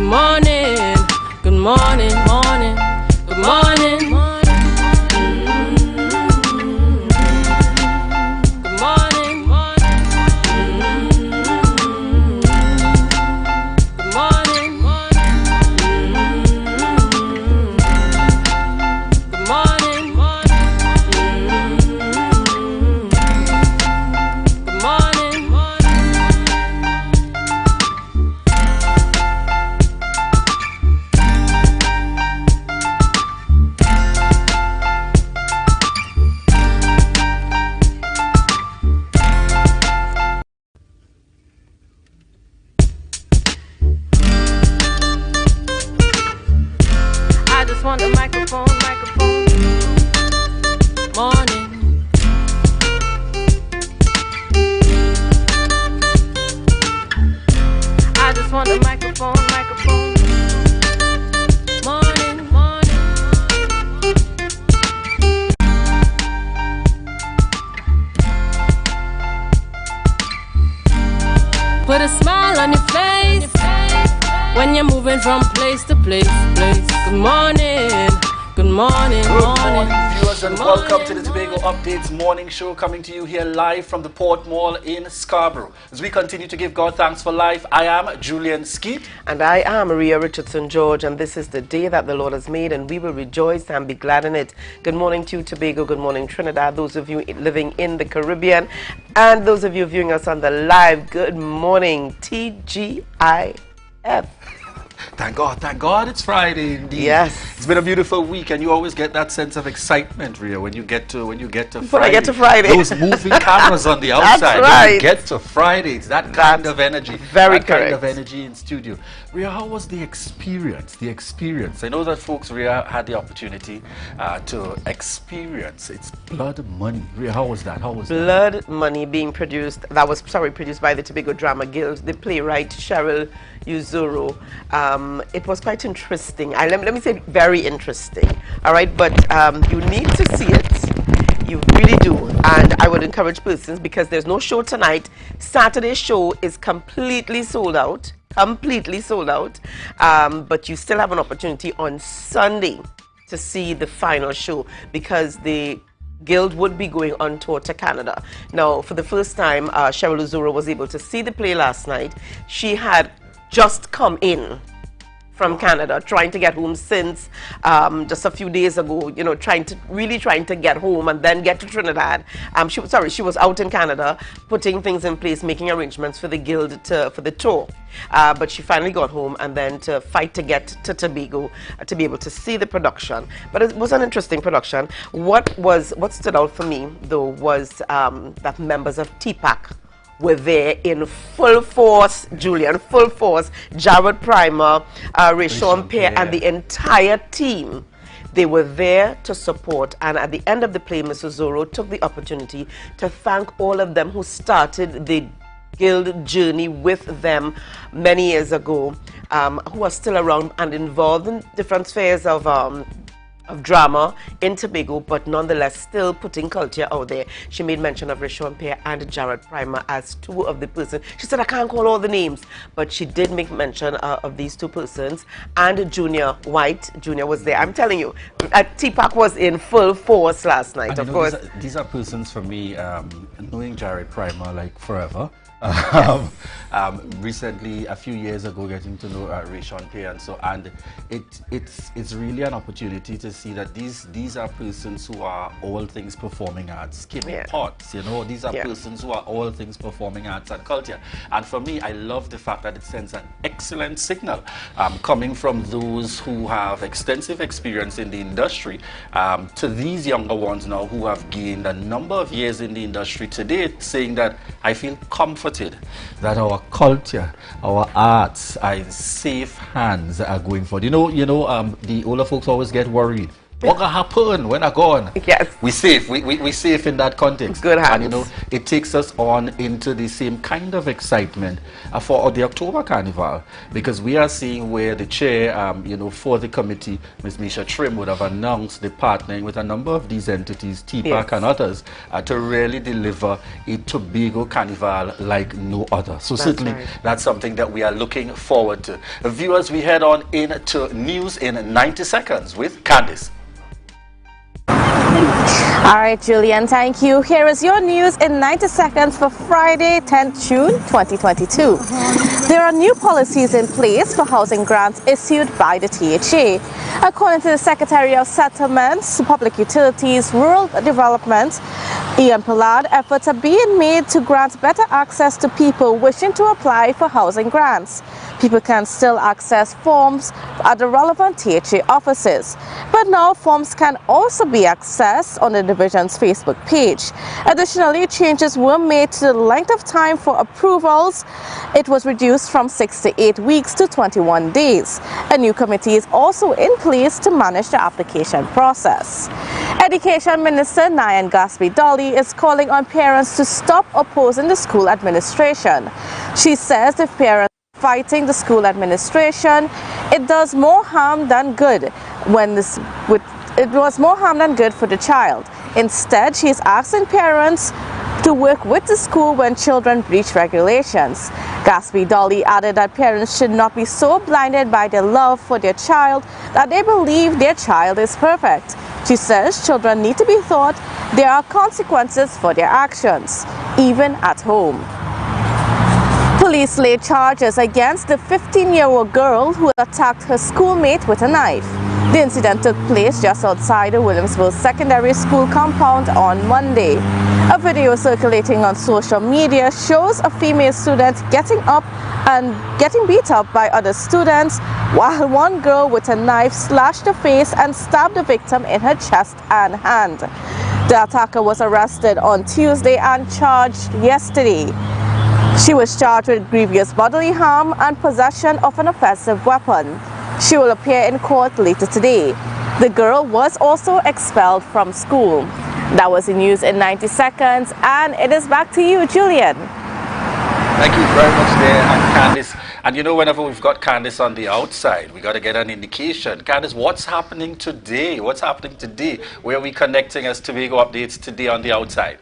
morning, good morning, morning, good morning, morning. Good morning, morning. Good morning, morning. Good morning, morning. Good morning, morning. I just want a microphone, microphone. Morning. I just want a microphone, microphone. Morning, morning. Put a smile on your face when you're moving from place to place, place. Good morning, good morning, Good morning, viewers, and welcome to the Tobago Updates morning show, coming to you here live from the Port Mall in Scarborough. As we continue to give God thanks for life, I am Julian Skeet. And I am Maria Richardson George, and this is the day that the Lord has made, and we will rejoice and be glad in it. Good morning to you, Tobago. Good morning, Trinidad. Those of you living in the Caribbean, and those of you viewing us on the live, good morning, TGIF. Thank God it's Friday indeed. Yes. It's been a beautiful week, and you always get that sense of excitement, Ria, when you get to Friday. When I get to Friday. Those moving cameras on the outside. That's right. When you get to Friday, it's that kind of energy. Very that correct. kind of energy in studio. Ria, how was the experience? I know that folks, Ria, had the opportunity to experience its Blood Money. Ria, how was that? Blood Money being produced by the Tobago Drama Guild, the playwright Cheryl Uzuru. It was quite interesting. Let me say very interesting. All right, but you need to see it. You really do. And I would encourage persons, because there's no show tonight. Saturday's show is completely sold out. But you still have an opportunity on Sunday to see the final show, because the Guild would be going on tour to Canada. Now, for the first time, Cheryl Uzuru was able to see the play last night. She had just come in from Canada, trying to get home since just a few days ago, you know, trying to get home and then get to Trinidad. She was out in Canada, putting things in place, making arrangements for the Guild for the tour. But she finally got home, and then to fight to get to Tobago to be able to see the production. But it was an interesting production. What stood out for me, though, was that members of TPAC were there in full force, Julian, full force. Jared Primer, Rayshon Pear, and the entire team. They were there to support, and at the end of the play, Mrs. Zoro took the opportunity to thank all of them who started the Guild journey with them many years ago, who are still around and involved in different spheres of drama in Tobago, but nonetheless still putting culture out there. She made mention of Rayshon Pear and Jared Primer as two of the persons. She said, I can't call all the names, but she did make mention of these two persons. And Junior White. Junior was there. I'm telling you, TPAC was in full force last night, of course. These are persons for me, knowing Jared Primer like forever. Recently, a few years ago, getting to know Rayshon Pear, and it's really an opportunity to see that these are persons who are all things performing arts, Potts, you know, these are persons who are all things performing arts and culture. And for me, I love the fact that it sends an excellent signal coming from those who have extensive experience in the industry to these younger ones now who have gained a number of years in the industry today, saying that I feel comforted that our culture, our arts are in safe hands going forward. You know, the older folks always get worried What gonna happen when I gone? Yes. We safe. We safe in that context. Good hands. And you know, it takes us on into the same kind of excitement for the October Carnival, because we are seeing where the chair, you know, for the committee, Ms. Misha Trim, would have announced the partnering with a number of these entities, TPAC and others, to really deliver a Tobago Carnival like no other. So certainly that's something that we are looking forward to. Viewers, we head on into news in 90 seconds with Candice. All right, Julian, thank you. Here is your news in 90 seconds for Friday, 10th June 2022. There are new policies in place for housing grants issued by the THA. According to the Secretary of Settlements, Public Utilities, Rural Development, Ian Pollard, efforts are being made to grant better access to people wishing to apply for housing grants. People can still access forms at the relevant THA offices, but now forms can also be accessed on the division's Facebook page. Additionally, changes were made to the length of time for approvals. It was reduced from 6 to 8 weeks to 21 days. A new committee is also in place to manage the application process. Education Minister Nayan Gaspi-Dolly is calling on parents to stop opposing the school administration. She says if parents fighting the school administration, it does more harm than good it was more harm than good for the child. Instead, she is asking parents to work with the school when children breach regulations. Gaspi-Dolly added that parents should not be so blinded by their love for their child that they believe their child is perfect. She says children need to be taught there are consequences for their actions, even at home. Police laid charges against the 15-year-old girl who attacked her schoolmate with a knife. The incident took place just outside the Williamsville Secondary School compound on Monday. A video circulating on social media shows a female student getting up and getting beat up by other students, while one girl with a knife slashed her face and stabbed the victim in her chest and hand. The attacker was arrested on Tuesday and charged yesterday. She was charged with grievous bodily harm and possession of an offensive weapon. She will appear in court later today. The girl was also expelled from school. That was the news in 90 seconds, and it is back to you, Julian. Thank you very much there, Candice. And you know, whenever we've got Candice on the outside, we got to get an indication. Candice, what's happening today? What's happening today? Where are we connecting as Tobago Updates today on the outside?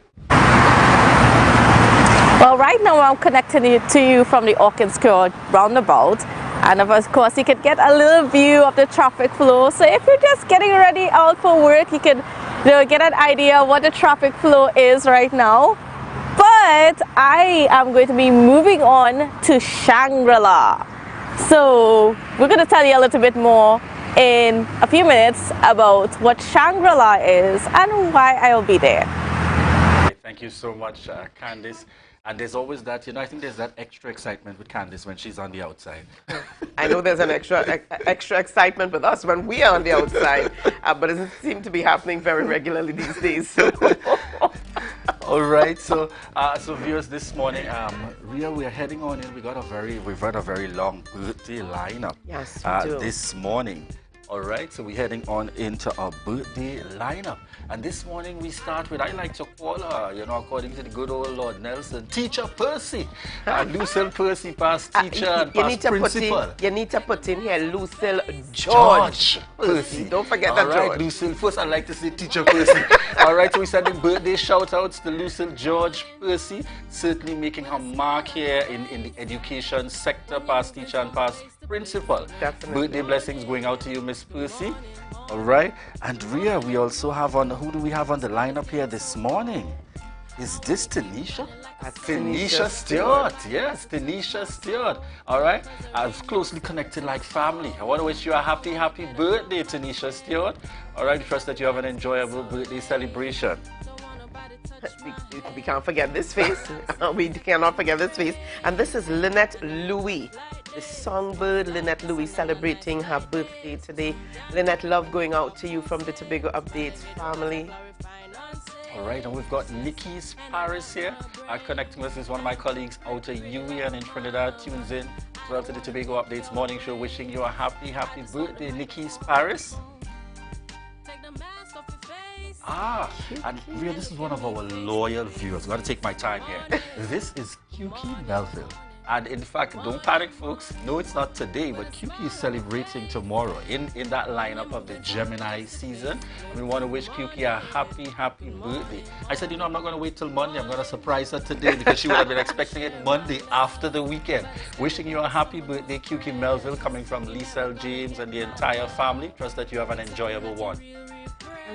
Well, right now I'm connecting to you from the Orchid Square roundabout. And of course, you could get a little view of the traffic flow. So if you're just getting ready out for work, you could get an idea of what the traffic flow is right now. But I am going to be moving on to Shangri-La. So we're going to tell you a little bit more in a few minutes about what Shangri-La is and why I will be there. Thank you so much, Candice. And there's always that, you know, I think there's that extra excitement with Candice when she's on the outside. I know there's an extra excitement with us when we are on the outside, but it doesn't seem to be happening very regularly these days. So. All right, so viewers, this morning, Ria, we're heading on in. We've got a very long birthday lineup. Yes, we do. This morning. All right, so we're heading on into our birthday lineup. And this morning we start with, I like to call her, you know, according to the good old Lord Nelson, Teacher Percy. Lucille Percy, past teacher and past principal. You need to put in here Lucille George Percy. Don't forget that, George. All right, Lucille. First, I'd like to say Teacher Percy. All right, so we sending birthday shout-outs to Lucille George Percy, certainly making her mark here in the education sector, past teacher and past principal. Definitely. Birthday blessings going out to you, Miss Percy. All right, and Ria, we also have on, who do we have on the lineup here this morning? Is this Tanisha? Tanisha Stewart. Yes, Tanisha Stewart. All right, I've closely connected like family. I want to wish you a happy birthday, Tanisha Stewart. All right, trust that you have an enjoyable birthday celebration. We can't forget this face. We cannot forget this face. And this is Lynette Louis, the songbird Lynette Louis, celebrating her birthday today. Lynette, love going out to you from the Tobago Updates family. All right, and we've got Nikki's Paris here. Connecting with us is one of my colleagues out of UWI and in Trinidad, tunes in as well to the Tobago Updates morning show, wishing you a happy birthday, Nikki's Paris. And Ria, this is one of our loyal viewers. I'm going to take my time here. This is Kuki Melville. And in fact, don't panic, folks. No, it's not today, but Kuki is celebrating tomorrow in that lineup of the Gemini season. We want to wish Kuki a happy, happy birthday. I said, I'm not going to wait till Monday. I'm going to surprise her today because she would have been expecting it Monday after the weekend. Wishing you a happy birthday, Kuki Melville, coming from Lisa, James, and the entire family. Trust that you have an enjoyable one.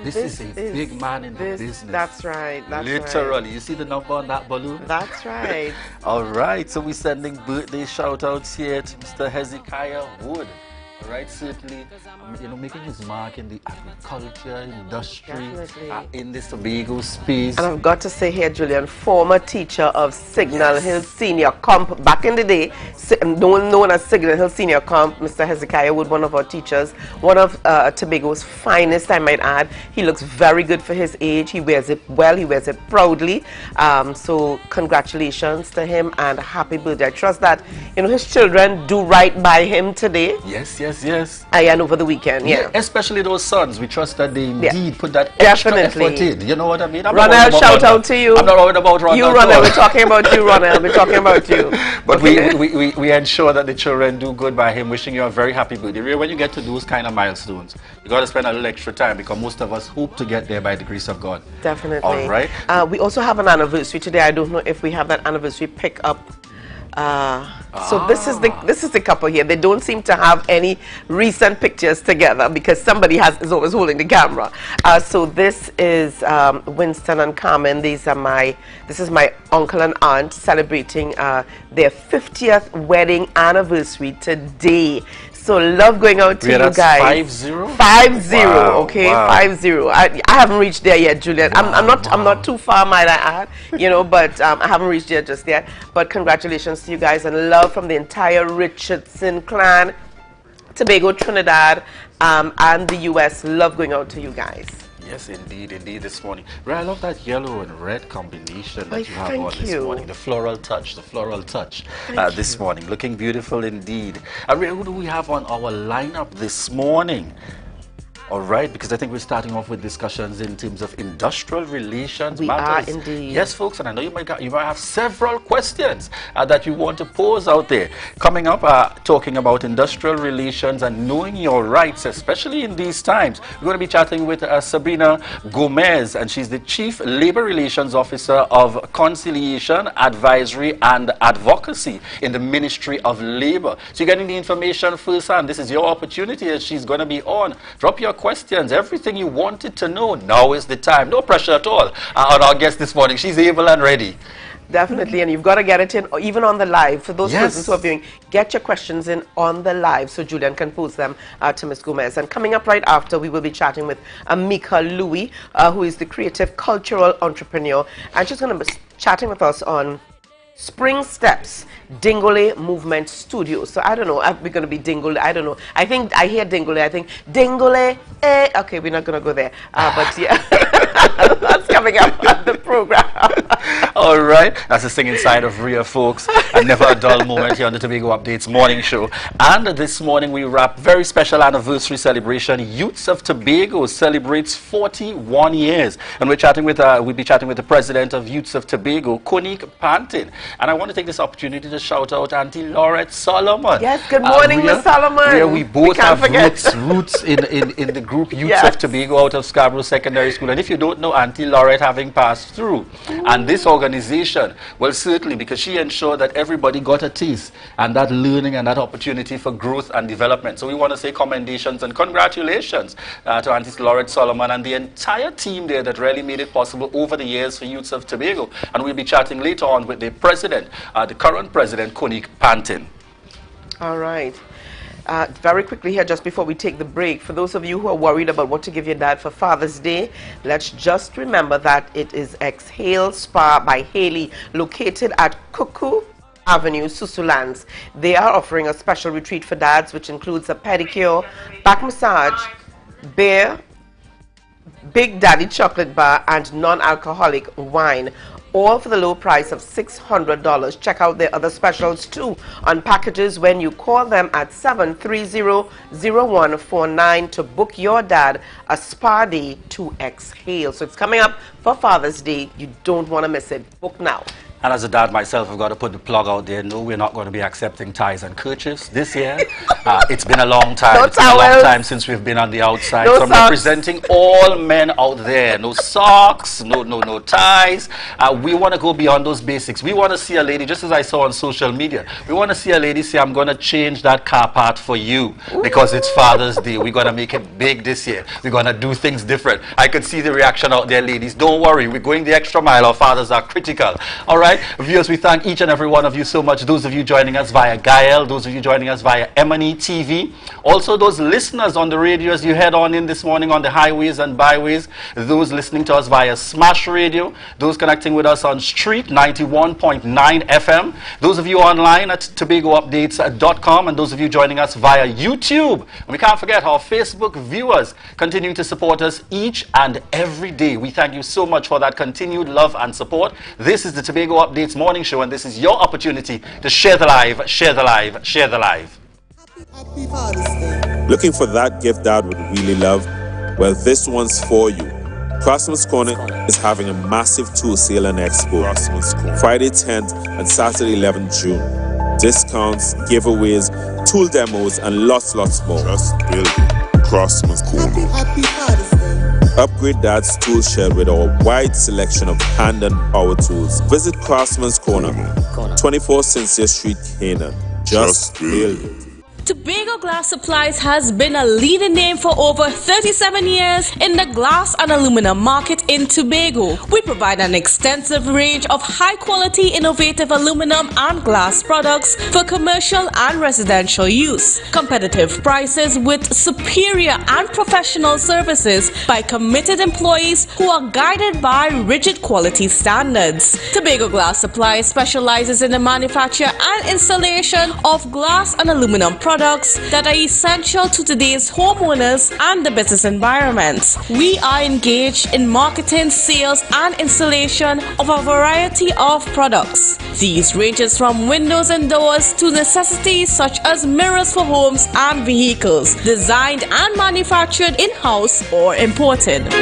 This is a big man in the business. That's right. Literally. You see the number on that balloon? That's right. All right. So we're sending birthday shout-outs here to Mr. Hezekiah Wood. All right, certainly, making his mark in the agriculture industry, in this Tobago space. And I've got to say here, Julian, former teacher of Signal Hill Senior Comp, back in the day, known as Signal Hill Senior Comp, Mr. Hezekiah Wood, one of our teachers, one of Tobago's finest, I might add. He looks very good for his age. He wears it well, he wears it proudly. So congratulations to him and happy birthday. I trust that, his children do right by him today. Yes. And over the weekend, yeah. Especially those sons. We trust that they indeed put that extra effort in. You know what I mean? Ronald, shout out to you. I'm not worried about Ronald. You, Ronald, we're talking about you, Ronald. We're talking about you. But we ensure that the children do good by him, wishing you a very happy birthday. When you get to those kind of milestones, you got to spend a little extra time because most of us hope to get there by the grace of God. Definitely. All right. We also have an anniversary today. I don't know if we have that anniversary pick up. So this is the couple here. They don't seem to have any recent pictures together because somebody is always holding the camera. So this is Winston and Carmen. This is my uncle and aunt celebrating their 50th wedding anniversary today. So love going out to you guys. 50? 50, wow, okay, wow. 50. I haven't reached there yet, Julian. I'm not too far, might I add, but I haven't reached there just yet. But congratulations to you guys and love from the entire Richardson clan, Tobago, Trinidad, and the U.S. Love going out to you guys. Yes, indeed, this morning. Ray, I love that yellow and red combination that you have on this morning. The floral touch this morning. Looking beautiful indeed. Ray, who do we have on our lineup this morning? All right, because I think we're starting off with discussions in terms of industrial relations matters. We are indeed. Yes, folks, and I know you might have several questions that you want to pose out there. Coming up, talking about industrial relations and knowing your rights, especially in these times. We're going to be chatting with Sabrina Gomez, and she's the Chief Labor Relations Officer of Conciliation, Advisory and Advocacy in the Ministry of Labor. So you're getting the information firsthand. This is your opportunity as she's going to be on. Drop your questions, everything you wanted to know. Now is the time. No pressure at all on our guest this morning. She's able and ready. Definitely, and you've got to get it in, even on the live. For those persons who are viewing, get your questions in on the live so Julian can pose them to Ms. Gomez. And coming up right after, we will be chatting with Amika Louis, who is the creative cultural entrepreneur. And she's going to be chatting with us on Spring Steps, Dingole Movement Studio. So I don't know, are we going to be Dingole? I don't know. I think I hear Dingole. I think Dingole. Okay, we're not going to go there. But yeah, that's coming up on the program. All right, that's the thing inside of Ria, folks. And never a dull moment here on the Tobago Updates morning show. And this morning we wrap very special anniversary celebration. Youths of Tobago celebrates 41 years, and we'll be chatting with the president of Youths of Tobago, Konique Pantin. And I want to take this opportunity to shout out Auntie Laurette Solomon. Yes, good morning, Miss Solomon. Where we both have roots in the group Youths of Tobago out of Scarborough Secondary School. And if you don't know Auntie Laurette, having passed through, and this organization, well, certainly, because she ensured that everybody got a taste and that learning and that opportunity for growth and development. So we want to say commendations and congratulations to Auntie Laurette Solomon and the entire team there that really made it possible over the years for Youths of Tobago. And we'll be chatting later on with the president, the current president, Konique Pantin. All right. Very quickly here, just before we take the break, for those of you who are worried about what to give your dad for Father's Day, let's just remember that it is Exhale Spa by Haley, located at Cuckoo Avenue, Susulands. They are offering a special retreat for dads, which includes a pedicure, back massage, beer, Big Daddy chocolate bar, and non-alcoholic wine. all for the low price of $600. Check out their other specials too on packages when you call them at 730-0149 to book your dad a spa day to exhale. So it's coming up for Father's Day. You don't want to miss it. Book now. And as a dad myself, I've got to put the plug out there. No, we're not going to be accepting ties and kerchiefs this year. It's been a long time. No it's been a long time since we've been on the outside. No so I'm socks. representing all men out there. No socks, no ties. We want to go beyond those basics. We want to see a lady, just as I saw on social media, we want to see a lady say, I'm going to change that car part for you because it's Father's Day. We're going to make it big this year. We're going to do things different. I could see the reaction out there, ladies. Don't worry. We're going the extra mile. Our fathers are critical. All right? Viewers, we thank each and every one of you so much. Those of you joining us via Gael, those of you joining us via M&E TV, also those listeners on the radio as you head on in this morning on the highways and byways, those listening to us via Smash Radio, those connecting with us on Street 91.9 FM, those of you online at TobagoUpdates.com, and those of you joining us via YouTube. And we can't forget our Facebook viewers continuing to support us each and every day. We thank you so much for that continued love and support. This is the Tobago Updates Morning Show, and this is your opportunity to share the live, share the live, share the live. Happy Father's Day. Looking for that gift Dad would really love? Well, this one's for you. Craftsman's Corner is having a massive tool sale and expo. Friday 10th and Saturday 11th June. Discounts, giveaways, tool demos, and lots more. Just building Craftsman's Corner. Happy Father's Day. Upgrade Dad's tool shed with our wide selection of hand and power tools. Visit Craftsman's Corner, 24 Sincere Street, Canaan. Just build it. Tobago Glass Supplies has been a leading name for over 37 years in the glass and aluminum market in Tobago. We provide an extensive range of high-quality, innovative aluminum and glass products for commercial and residential use. Competitive prices with superior and professional services by committed employees who are guided by rigid quality standards. Tobago Glass Supplies specializes in the manufacture and installation of glass and aluminum products that are essential to today's homeowners and the business environment. We are engaged in marketing, sales, and installation of a variety of products. These ranges from windows and doors to necessities such as mirrors for homes and vehicles, designed and manufactured in-house or imported.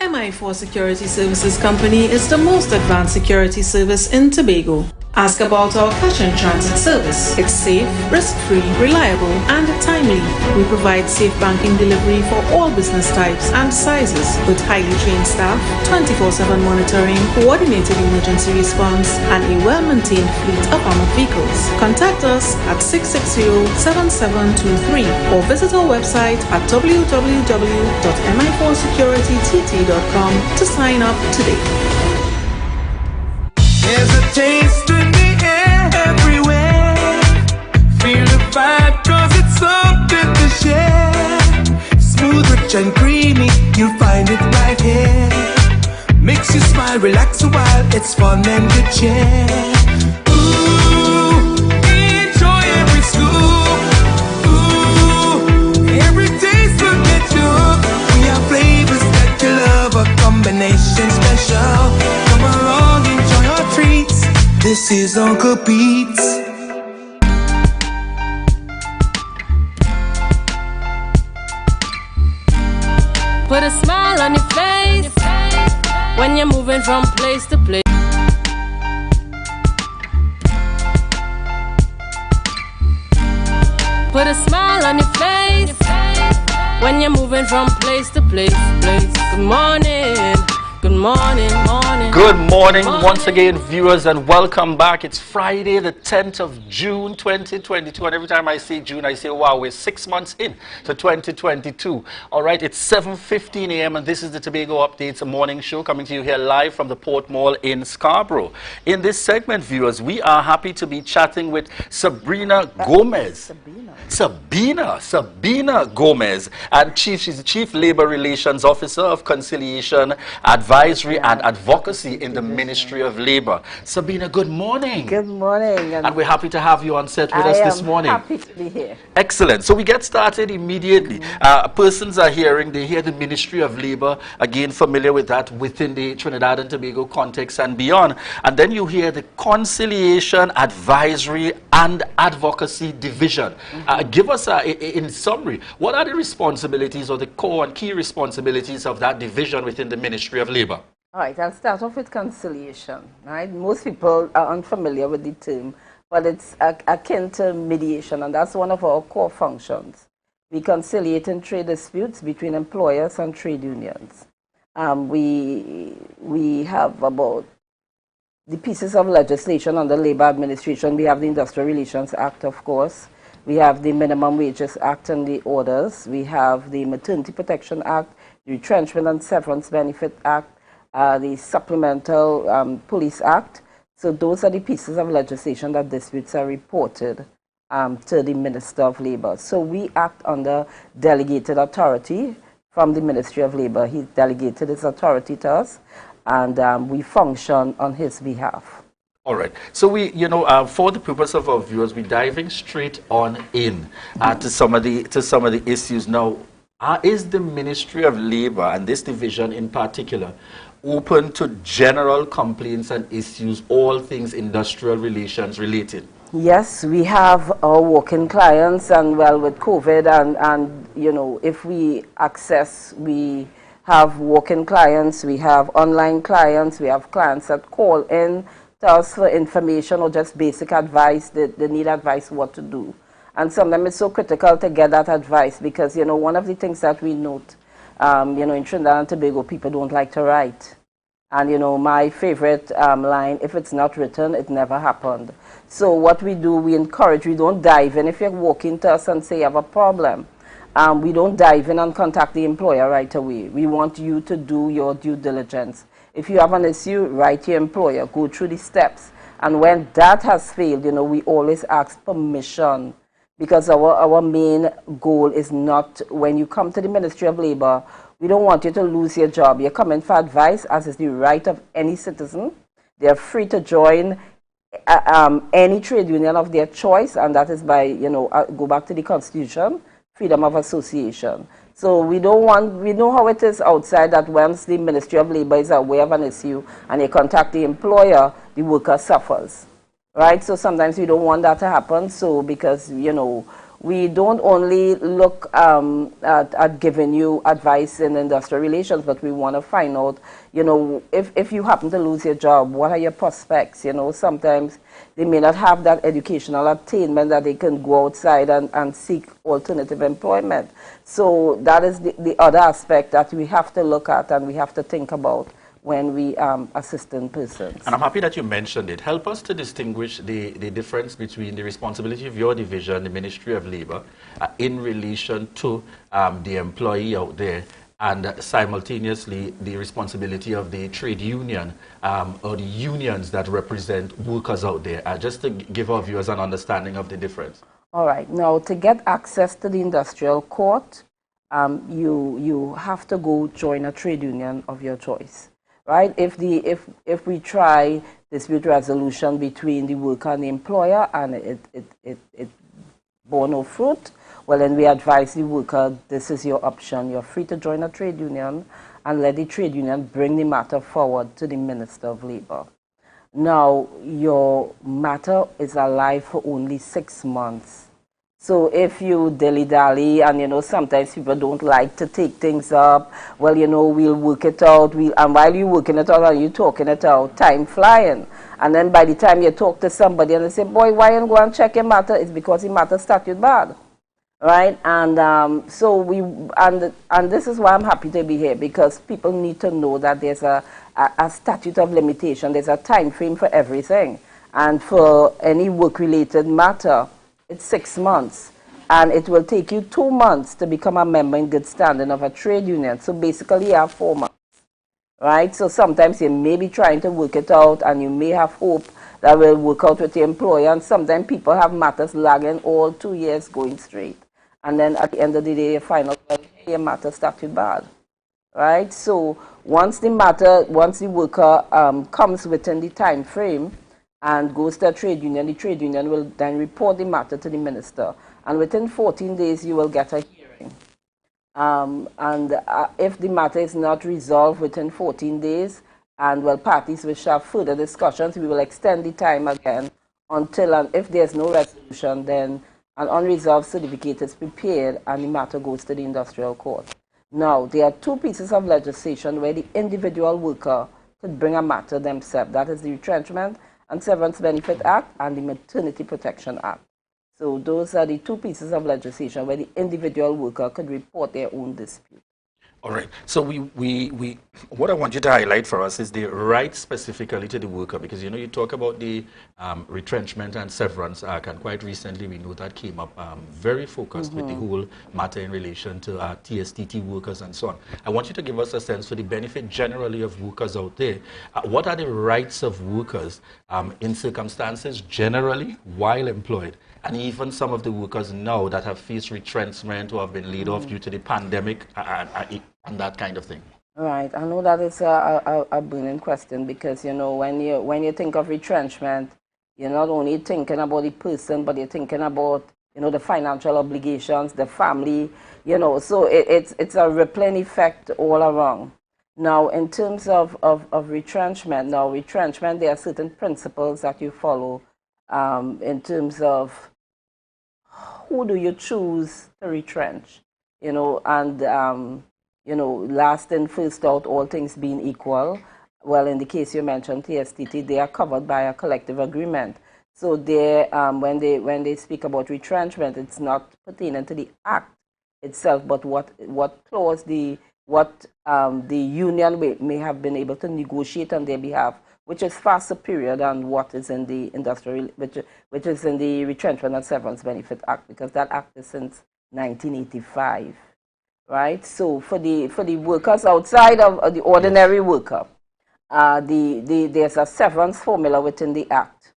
MI4 Security Services Company is the most advanced security service in Tobago. Ask about our cash and transit service. It's safe, risk-free, reliable, and timely. We provide safe banking delivery for all business types and sizes with highly trained staff, 24/7 monitoring, coordinated emergency response, and a well-maintained fleet of armored vehicles. Contact us at 660-7723 or visit our website at www.mi4securitytt.com to sign up today. There's a taste in the air everywhere. Feel the vibe cause it's something to share. Smooth, rich and creamy, you'll find it right here. Makes you smile, relax a while, it's fun and good cheer. Ooh, enjoy every scoop. Ooh, every taste will get you hooked. We have flavors that you love, a combination special. Come along, enjoy our treats. This is Uncle Pete's. Put a smile on your face when you're moving from place to place. Put a smile on your face when you're moving from place to place. Good morning. Good morning, morning. Good morning once again, viewers, and welcome back. It's Friday, the 10th of June, 2022. And every time I say June, I say, wow, we're 6 months in to 2022. All right, it's 7:15 a.m. and this is the Tobago Updates Morning Show coming to you here live from the Port Mall in Scarborough. In this segment, viewers, we are happy to be chatting with Sabrina Gomez. Sabina Gomez, and she's the Chief Labor Relations Officer of Conciliation, Advisory and Advocacy Advocacy in the Ministry of Labor. Sabina, good morning. Good morning. And we're happy to have you on set with us this morning. Happy to be here. Excellent. So we get started immediately. Persons are hearing, they hear the Ministry of Labor, again familiar with that within the Trinidad and Tobago context and beyond. And then you hear the Conciliation, Advisory and Advocacy Division. Give us, in summary, what are the responsibilities or the core and key responsibilities of that division within the Ministry of Labor? All right, I'll start off with conciliation. Right? Most people are unfamiliar with the term, but it's akin to mediation, and that's one of our core functions. We conciliate in trade disputes between employers and trade unions. We have about the pieces of legislation under Labor Administration. We have the Industrial Relations Act, of course. We have the Minimum Wages Act and the orders. We have the Maternity Protection Act, the Retrenchment and Severance Benefit Act, the Supplemental Police Act. So those are the pieces of legislation that disputes are reported to the Minister of Labor. So we act under delegated authority from the Ministry of Labor. He delegated his authority to us, and we function on his behalf. All right. So we, for the purpose of our viewers, we're diving straight on in to some of the issues now. Is the Ministry of Labor and this division in particular open to general complaints and issues, all things industrial relations related? Yes, we have our walk-in clients, and well, with COVID and if we access, we have walk-in clients, we have online clients, we have clients that call in to us for information or just basic advice. They need advice what to do. And sometimes it's so critical to get that advice because, one of the things that we note, in Trinidad and Tobago, people don't like to write. And, my favorite line, if it's not written, it never happened. So what we do, we encourage, we don't dive in. If you're walking to us and say you have a problem, we don't dive in and contact the employer right away. We want you to do your due diligence. If you have an issue, write your employer, go through the steps. And when that has failed, we always ask permission. Because our main goal is not, when you come to the Ministry of Labor, we don't want you to lose your job. You're coming for advice, as is the right of any citizen. They're free to join any trade union of their choice, and that is by, go back to the Constitution, freedom of association. So we know how it is outside, that once the Ministry of Labor is aware of an issue and they contact the employer, the worker suffers. Right, so sometimes we don't want that to happen. So because we don't only look at giving you advice in industrial relations, but we want to find out, if you happen to lose your job, what are your prospects? Sometimes they may not have that educational attainment that they can go outside and seek alternative employment. So that is the other aspect that we have to look at and we have to think about when we assist in persons. And I'm happy that you mentioned it. Help us to distinguish the difference between the responsibility of your division, the Ministry of Labor, in relation to the employee out there, and simultaneously the responsibility of the trade union or the unions that represent workers out there, just to give our viewers an understanding of the difference. All right. Now, to get access to the industrial court, you have to go join a trade union of your choice. Right? If we try dispute resolution between the worker and the employer and it bore no fruit, well, then we advise the worker, this is your option. You're free to join a trade union and let the trade union bring the matter forward to the Minister of Labor. Now, your matter is alive for only 6 months. So if you dilly-dally, and sometimes people don't like to take things up, well, we'll work it out, and while you're working it out and you're talking it out, time flying. And then by the time you talk to somebody and they say, boy, why you go and check your matter? It's because the matter started bad. Right? And and this is why I'm happy to be here, because people need to know that there's a statute of limitation, there's a time frame for everything. And for any work-related matter, it's 6 months, and it will take you 2 months to become a member in good standing of a trade union. So basically you have 4 months, right? So sometimes you may be trying to work it out, and you may have hope that will work out with the employer, and sometimes people have matters lagging all 2 years going straight. And then at the end of the day, you find out that your matter started bad. right? So once the worker comes within the time frame and goes to a trade union, the trade union will then report the matter to the minister. And within 14 days, you will get a hearing. If the matter is not resolved within 14 days, and well, parties wish to have further discussions, we will extend the time again until, and if there's no resolution, then an unresolved certificate is prepared and the matter goes to the industrial court. Now, there are two pieces of legislation where the individual worker could bring a matter themselves. That is the Retrenchment and Severance Benefit Act and the Maternity Protection Act. So those are the two pieces of legislation where the individual worker could report their own dispute. All right. So what I want you to highlight for us is the right specifically to the worker, because you talk about the Retrenchment and Severance Act, and quite recently we know that came up very focused with the whole matter in relation to TSTT workers and so on. I want you to give us a sense for the benefit generally of workers out there. What are the rights of workers in circumstances generally while employed? And even some of the workers now that have faced retrenchment or have been laid off due to the pandemic and that kind of thing. Right. I know that is a burning question because, when you think of retrenchment, you're not only thinking about the person, but you're thinking about, the financial obligations, the family, so it's a rippling effect all around. Now, in terms of retrenchment, there are certain principles that you follow in terms of who do you choose to retrench, last in, first out, all things being equal. Well, in the case you mentioned, TSTT, they are covered by a collective agreement. So when they speak about retrenchment, it's not pertaining to the act itself, but what clause the union may have been able to negotiate on their behalf, which is far superior than what is in the which is in the Retrenchment and Severance Benefit Act, because that act is since 1985, right? So for the workers outside of the ordinary worker, there's a severance formula within the act,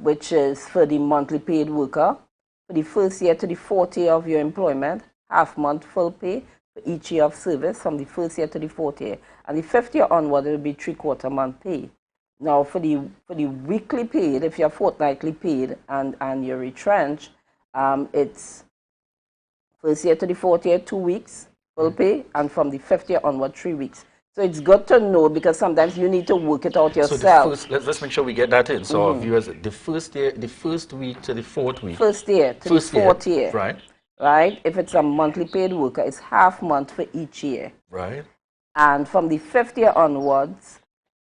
which is for the monthly paid worker, for the first year to the fourth year of your employment, half month full pay for each year of service from the first year to the fourth year. And the fifth year onward, it will be 3/4 month pay. Now, for the weekly paid, if you're fortnightly paid and you're retrenched, it's first year to the fourth year, 2 weeks full pay, and from the fifth year onward, 3 weeks. So it's good to know because sometimes you need to work it out yourself. So let's make sure we get that in. So viewers, the first week to the fourth week. First year to the fourth year. Right. Right. If it's a monthly paid worker, it's half month for each year. Right. And from the fifth year onwards,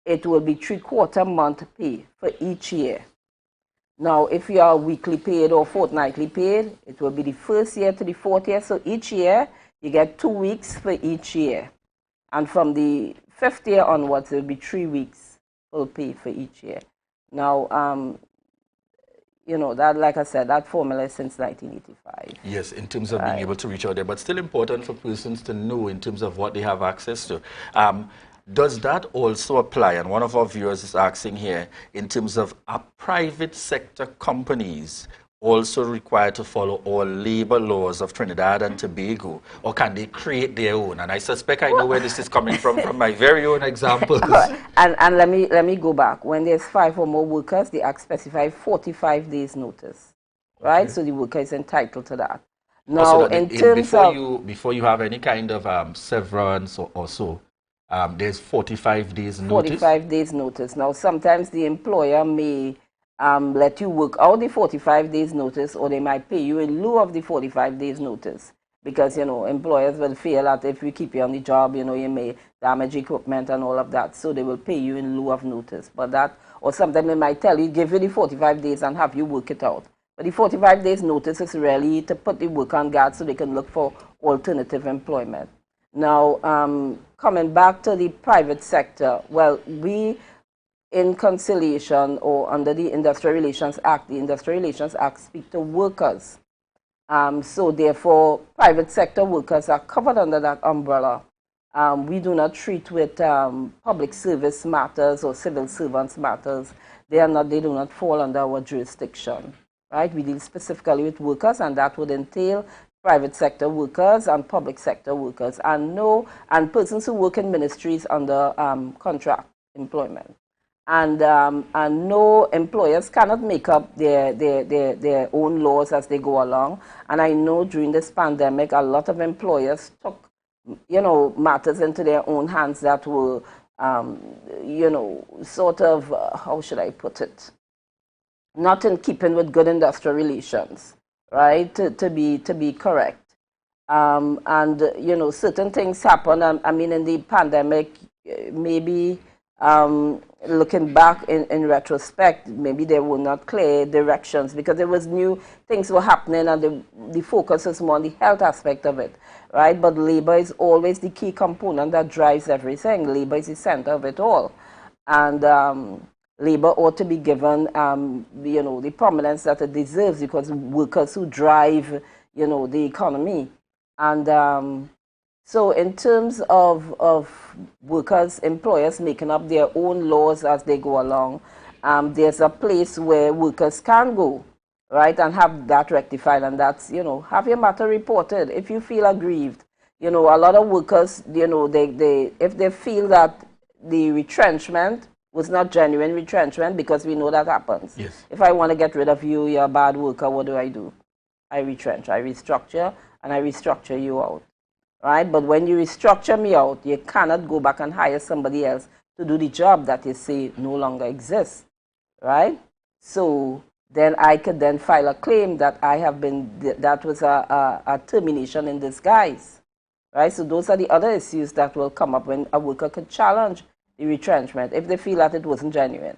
it will be 3/4 month pay for each year. Now, if you are weekly paid or fortnightly paid, it will be the first year to the fourth year. So each year, you get 2 weeks for each year. And from the fifth year onwards, it will be 3 weeks full pay for each year. Now, that, like I said, that formula is since 1985. Yes, in terms of being able to reach out there, but still important for persons to know in terms of what they have access to. Does that also apply? And one of our viewers is asking here, in terms of are private sector companies also required to follow all labor laws of Trinidad and Tobago, or can they create their own? And I suspect I know where this is coming from my very own examples. And let me go back. When there's 5 or more workers, the Act specifies 45 days notice, right? So the worker is entitled to that. Now, in terms before you have any kind of severance or so, there's 45 days notice. 45 days notice. Now, sometimes the employer may let you work out the 45 days notice, or they might pay you in lieu of the 45 days notice, because employers will feel that if we keep you on the job, you may damage equipment and all of that, so they will pay you in lieu of notice. But that, or sometimes they might tell you, give you the 45 days and have you work it out. But the 45 days notice is really to put the worker on guard so they can look for alternative employment. Now, coming back to the private sector, well, we, in conciliation or under the Industrial Relations Act, the Industrial Relations Act speaks to workers. So therefore, private sector workers are covered under that umbrella. We do not treat with public service matters or civil servants matters. They do not fall under our jurisdiction, right? We deal specifically with workers, and that would entail private sector workers and public sector workers, and persons who work in ministries under contract employment. And no employers cannot make up their own laws as they go along. And I know during this pandemic, a lot of employers took, matters into their own hands that were, sort of, how should I put it, not in keeping with good industrial relations, right? To be correct. Certain things happen. I mean, in the pandemic, maybe looking back in retrospect, maybe there were not clear directions because there was new things were happening, and the focus is more on the health aspect of it, right? But labor is always the key component that drives everything. Labor is the center of it all, and labor ought to be given, the prominence that it deserves, because workers who drive, the economy. And so in terms of workers, employers making up their own laws as they go along, there's a place where workers can go, right, and have that rectified, and that's, have your matter reported if you feel aggrieved. A lot of workers, if they feel that the retrenchment was not genuine retrenchment, because we know that happens. Yes. If I want to get rid of you, you're a bad worker, what do? I retrench, I restructure, and I restructure you out, right? But when you restructure me out, you cannot go back and hire somebody else to do the job that you say no longer exists, right? So then I could then file a claim that that was a termination in disguise, right? So those are the other issues that will come up when a worker could challenge the retrenchment if they feel that it wasn't genuine.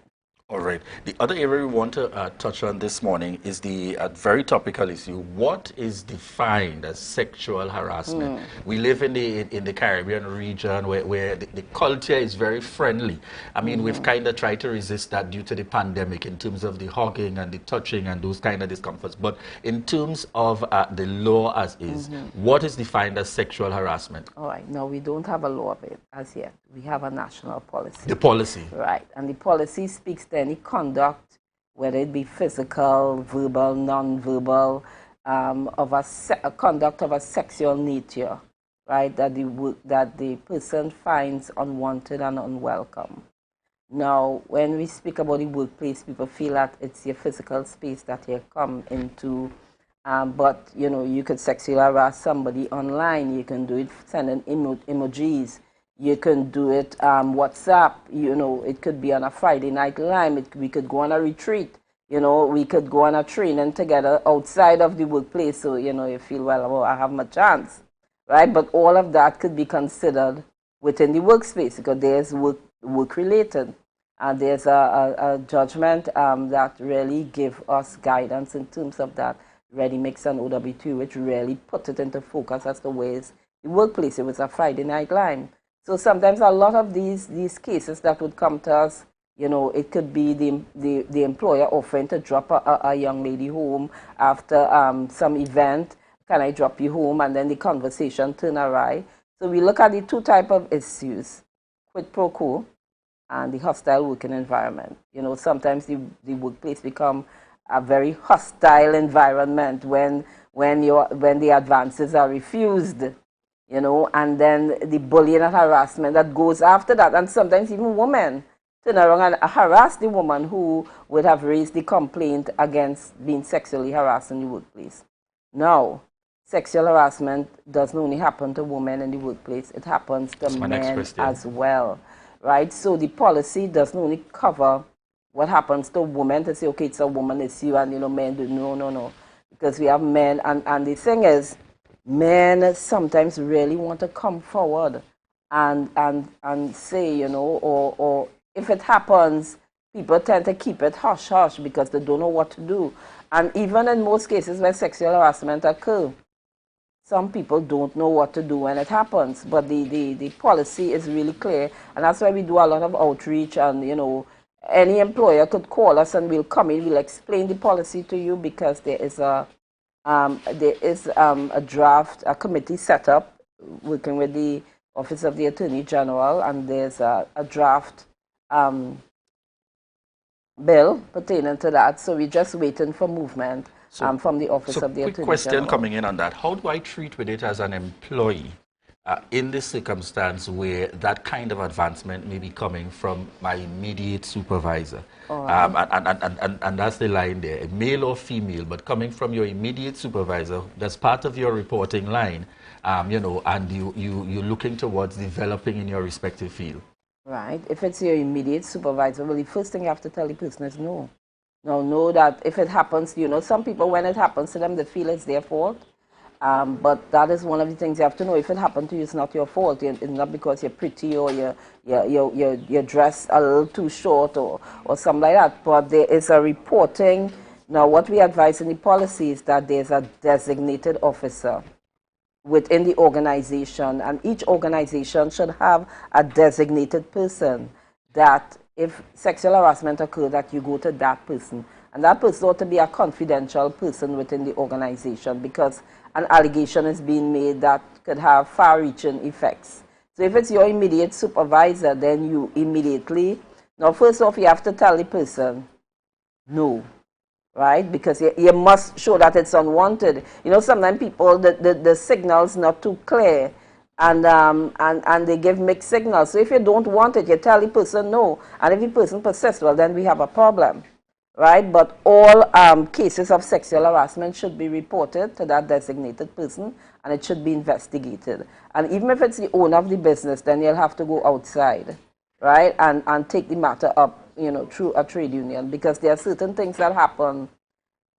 All right. The other area we want to touch on this morning is the very topical issue. What is defined as sexual harassment? We live in the Caribbean region where the culture is very friendly. I mean, we've kind of tried to resist that due to the pandemic in terms of the hugging and the touching and those kind of discomforts. But in terms of the law as is, what is defined as sexual harassment? All right. No, we don't have a law of it as yet. We have a national policy. The policy. Right. And the policy speaks to any conduct, whether it be physical, verbal, non-verbal, of a conduct of a sexual nature, right, that the person finds unwanted and unwelcome. Now, when we speak about the workplace, people feel that it's your physical space that you come into, but, you could sexually harass somebody online. You can do it sending emojis. You can do it WhatsApp. It could be on a Friday night live. We could go on a retreat. We could go on a training together outside of the workplace. So, you feel, well, I have my chance, right? But all of that could be considered within the workspace, because there's work-related. And there's a judgment that really give us guidance in terms of that. Ready Mix and OWT, which really put it into focus as to where's the workplace. It was a Friday night live. So sometimes a lot of these cases that would come to us, it could be the employer offering to drop a young lady home after some event. Can I drop you home? And then the conversation turn awry. So we look at the two types of issues, quid pro quo and the hostile working environment. Sometimes the workplace become a very hostile environment when the advances are refused. And then the bullying and harassment that goes after that. And sometimes even women turn around and harass the woman who would have raised the complaint against being sexually harassed in the workplace. Now, sexual harassment doesn't only happen to women in the workplace, it happens to men as well, right? So the policy doesn't only cover what happens to women to say, okay, it's a woman issue, and, men do, no. Because we have men, and the thing is, men sometimes really want to come forward and say, or if it happens, people tend to keep it hush-hush because they don't know what to do. And even in most cases where sexual harassment occurs, some people don't know what to do when it happens. But the policy is really clear, and that's why we do a lot of outreach, and, any employer could call us and we'll come in, we'll explain the policy to you, because there is a draft, a committee set up working with the Office of the Attorney General, and there's a draft bill pertaining to that. So we're just waiting for movement. from the Office of the Attorney Quick question General. coming in on that. How do I treat with it as an employee in this circumstance where that kind of advancement may be coming from my immediate supervisor? And that's the line there, male or female, but coming from your immediate supervisor, that's part of your reporting line, you know, and you're looking towards developing in your respective field. Right. If it's your immediate supervisor, well, the first thing you have to tell the person is no. Now, know that if it happens, you know, some people, when it happens to them, they feel it's their fault. But that is one of the things you have to know. If it happened to you, it's not your fault. It's not because you're pretty or you're dressed a little too short or something like that. But there is a reporting. Now, what we advise in the policy is that there's a designated officer within the organization, and each organization should have a designated person that if sexual harassment occurs, that you go to that person. And that person ought to be a confidential person within the organization, because an allegation is being made that could have far-reaching effects. So if it's your immediate supervisor, then you immediately, now first off, you have to tell the person no, right? Because you must show that it's unwanted. You know, sometimes people, the signal's not too clear, and they give mixed signals. So if you don't want it, you tell the person no. And if the person persists, well, then we have a problem. Right, but all cases of sexual harassment should be reported to that designated person, and it should be investigated. And even if it's the owner of the business, then you'll have to go outside, right, and take the matter up, you know, through a trade union, because there are certain things that happen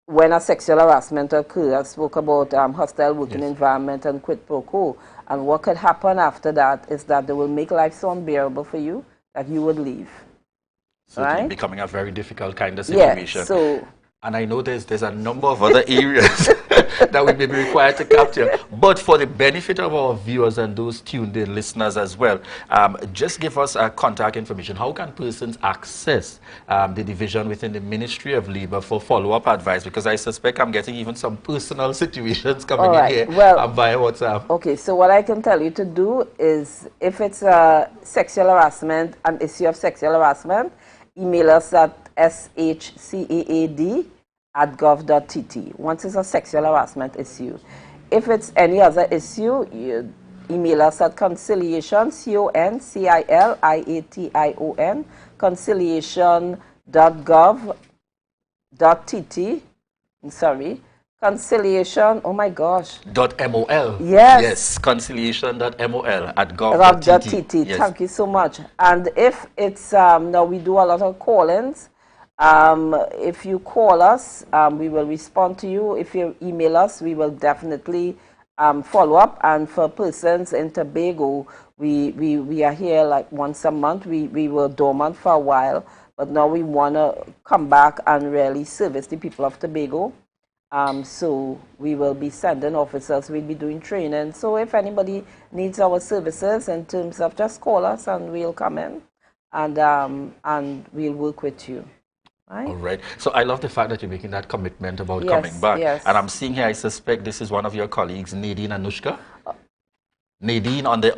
when a sexual harassment occurs. I spoke about hostile working environment and quid pro quo, and what could happen after that is that they will make life so unbearable for you that you would leave. So right? It's becoming a very difficult kind of situation. Yeah, so, and I know there's a number of other areas that we may be required to capture. But for the benefit of our viewers and those tuned in listeners as well, just give us contact information. How can persons access the division within the Ministry of Labour for follow-up advice? Because I suspect I'm getting even some personal situations coming in here via WhatsApp. Okay, so what I can tell you to do is, if it's a sexual harassment, an issue of sexual harassment, email us at shcaad@gov.tt once it's a sexual harassment issue. If it's any other issue, you email us at conciliation, conciliation, conciliation.gov.tt. Sorry. Conciliation, oh my gosh. .mol. Yes. Yes, conciliation.mol at gov.tt. Yes. Thank you so much. And if it's, now we do a lot of call-ins. If you call us, we will respond to you. If you email us, we will definitely follow up. And for persons in Tobago, we are here like once a month. We were dormant for a while, but now we want to come back and really service the people of Tobago. So we will be sending officers, we'll be doing training. So if anybody needs our services in terms of, just call us and we'll come in and we'll work with you. Right? All right. So I love the fact that you're making that commitment about coming back. Yes. And I'm seeing here, I suspect this is one of your colleagues, Nadine Anushka. Nadine on the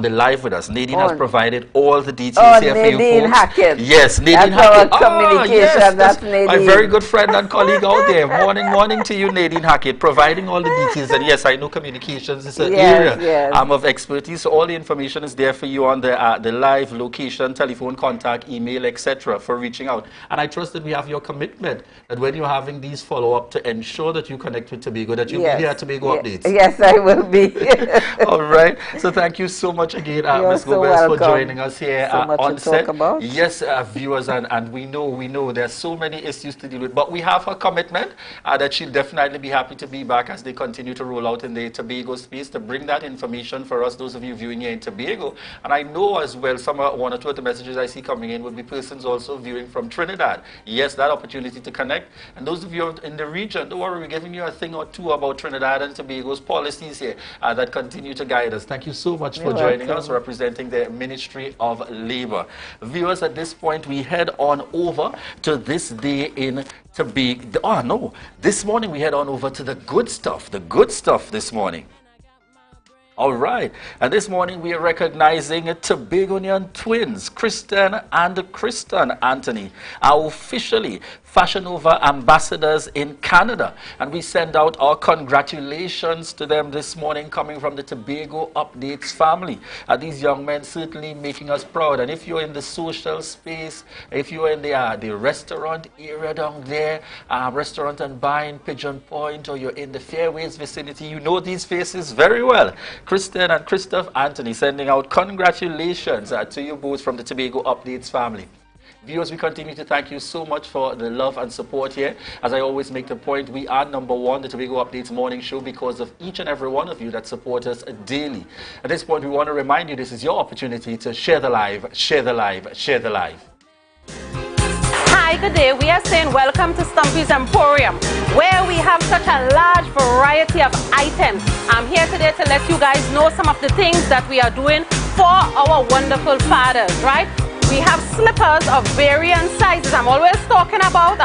live with us. Nadine has provided all the details here for you folks. Hackett. Yes, Nadine Hackett. Communication. Yes, that's Nadine. My very good friend and colleague out there. Morning to you, Nadine Hackett, providing all the details. And yes, I know communications is an area of expertise. So all the information is there for you on the live location, telephone contact, email, etc. for reaching out. And I trust that we have your commitment that when you're having these follow-up to ensure that you connect with Tobago, that you'll be here at Tobago Updates. Yes, I will be. All right. So thank you so much again, Ms. Gomez, for joining us here on set. Yes, viewers, and we know there's so many issues to deal with, but we have her commitment that she'll definitely be happy to be back as they continue to roll out in the Tobago space to bring that information for us, those of you viewing here in Tobago. And I know as well, one or two of the messages I see coming in would be persons also viewing from Trinidad. Yes, that opportunity to connect. And those of you in the region, don't worry, we're giving you a thing or two about Trinidad and Tobago's policies here that continue to guide us. Thank you so much for joining us, representing the Ministry of Labour. Viewers, at this point, we head on over to this day in Tobago. Oh, no. This morning, we head on over to the good stuff this morning. All right. And this morning, we are recognizing Tobagonian twins, Kristen and Kristen Anthony, are officially Fashion Nova ambassadors in Canada. And we send out our congratulations to them this morning, coming from the Tobago Updates family. These young men certainly making us proud. And if you're in the social space, if you're in the restaurant area down there, restaurant and bar in Pigeon Point, or you're in the Fairways vicinity, you know these faces very well. Kristen and Christoph Anthony sending out congratulations to you both from the Tobago Updates family. Viewers, we continue to thank you so much for the love and support here. As I always make the point, we are #1, the Tobago Updates morning show, because of each and every one of you that support us daily. At this point, we want to remind you this is your opportunity to share the live, share the live, share the live. Hi, good day. We are saying welcome to Stumpy's Emporium, where we have such a large variety of items. I'm here today to let you guys know some of the things that we are doing for our wonderful fathers, right? We have slippers of varying sizes. I'm always talking about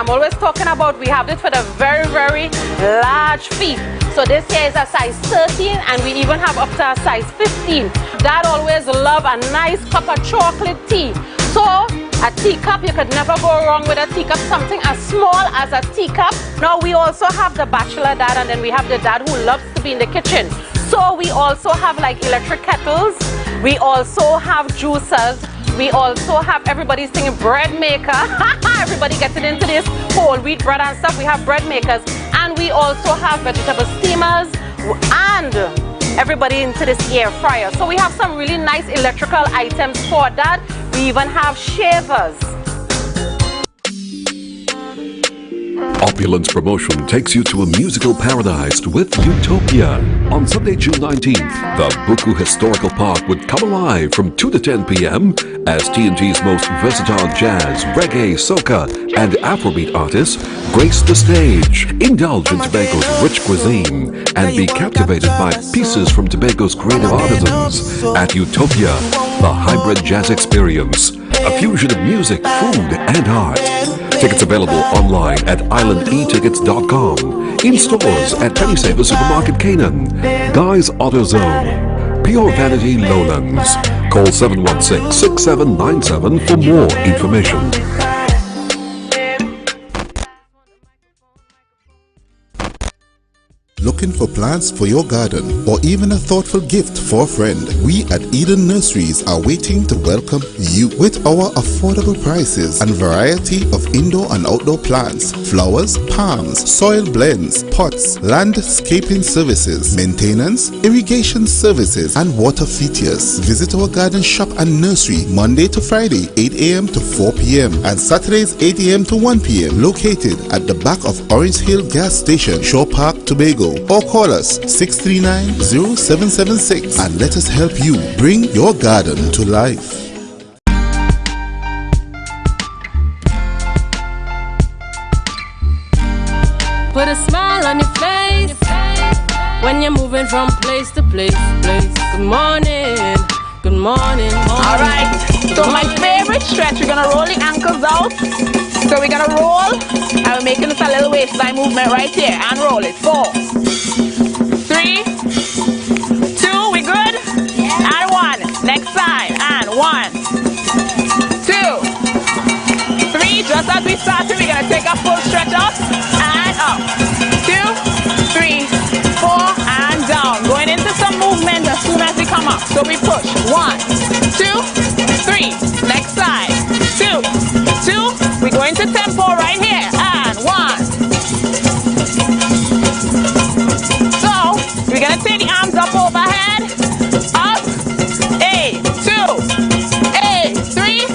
we have this for the very, very large feet. So this here is a size 13, and we even have up to a size 15. Dad always love a nice cup of chocolate tea. So a teacup, you could never go wrong with a teacup, something as small as a teacup. Now we also have the bachelor dad, and then we have the dad who loves to be in the kitchen. So we also have like electric kettles. We also have juicers. We also have everybody's thinking bread maker. Everybody getting into this whole wheat bread and stuff. We have bread makers, and we also have vegetable steamers, and everybody into this air fryer. So we have some really nice electrical items for that. We even have shavers. Opulence Promotion takes you to a musical paradise with Utopia. On Sunday, June 19th, the Buku Historical Park would come alive from 2 to 10 p.m. as TNT's most versatile jazz, reggae, soca, and Afrobeat artists grace the stage. Indulge in Tobago's rich cuisine and be captivated by pieces from Tobago's creative artisans at Utopia, the hybrid jazz experience, a fusion of music, food, and art. Tickets available online at islandetickets.com, in stores at Penny Saver Supermarket Canaan, Guy's AutoZone, Pure Vanity Lowlands. Call 716-6797 for more information. Looking for plants for your garden, or even a thoughtful gift for a friend? We at Eden Nurseries are waiting to welcome you with our affordable prices and variety of indoor and outdoor plants, flowers, palms, soil blends, pots, landscaping services, maintenance, irrigation services, and water features. Visit our garden shop and nursery Monday to Friday 8 a.m. to 4 p.m. and Saturdays 8 a.m. to 1 p.m. located at the back of Orange Hill Gas Station, Shore Park, Tobago. Or call us 639-0776 and let us help you bring your garden to life. Put a smile on your face when you're moving from place to place. Good morning, good morning. Alright, so my favorite stretch, we're gonna roll the ankles out. So we're gonna roll and we're making this a little waistline movement right here and roll it. 4, 3, 2, we good? And 1, next side, and 1, 2, 3, just as we started, we're gonna take a full stretch up and up. 2, 3, 4, and down. Going into some movement as soon as we come up. So we push. 1, 2, 3, next side. 2, 2, we go into tempo right here, and 1. So we're gonna take the arms up overhead, up, A, 2, A, 3,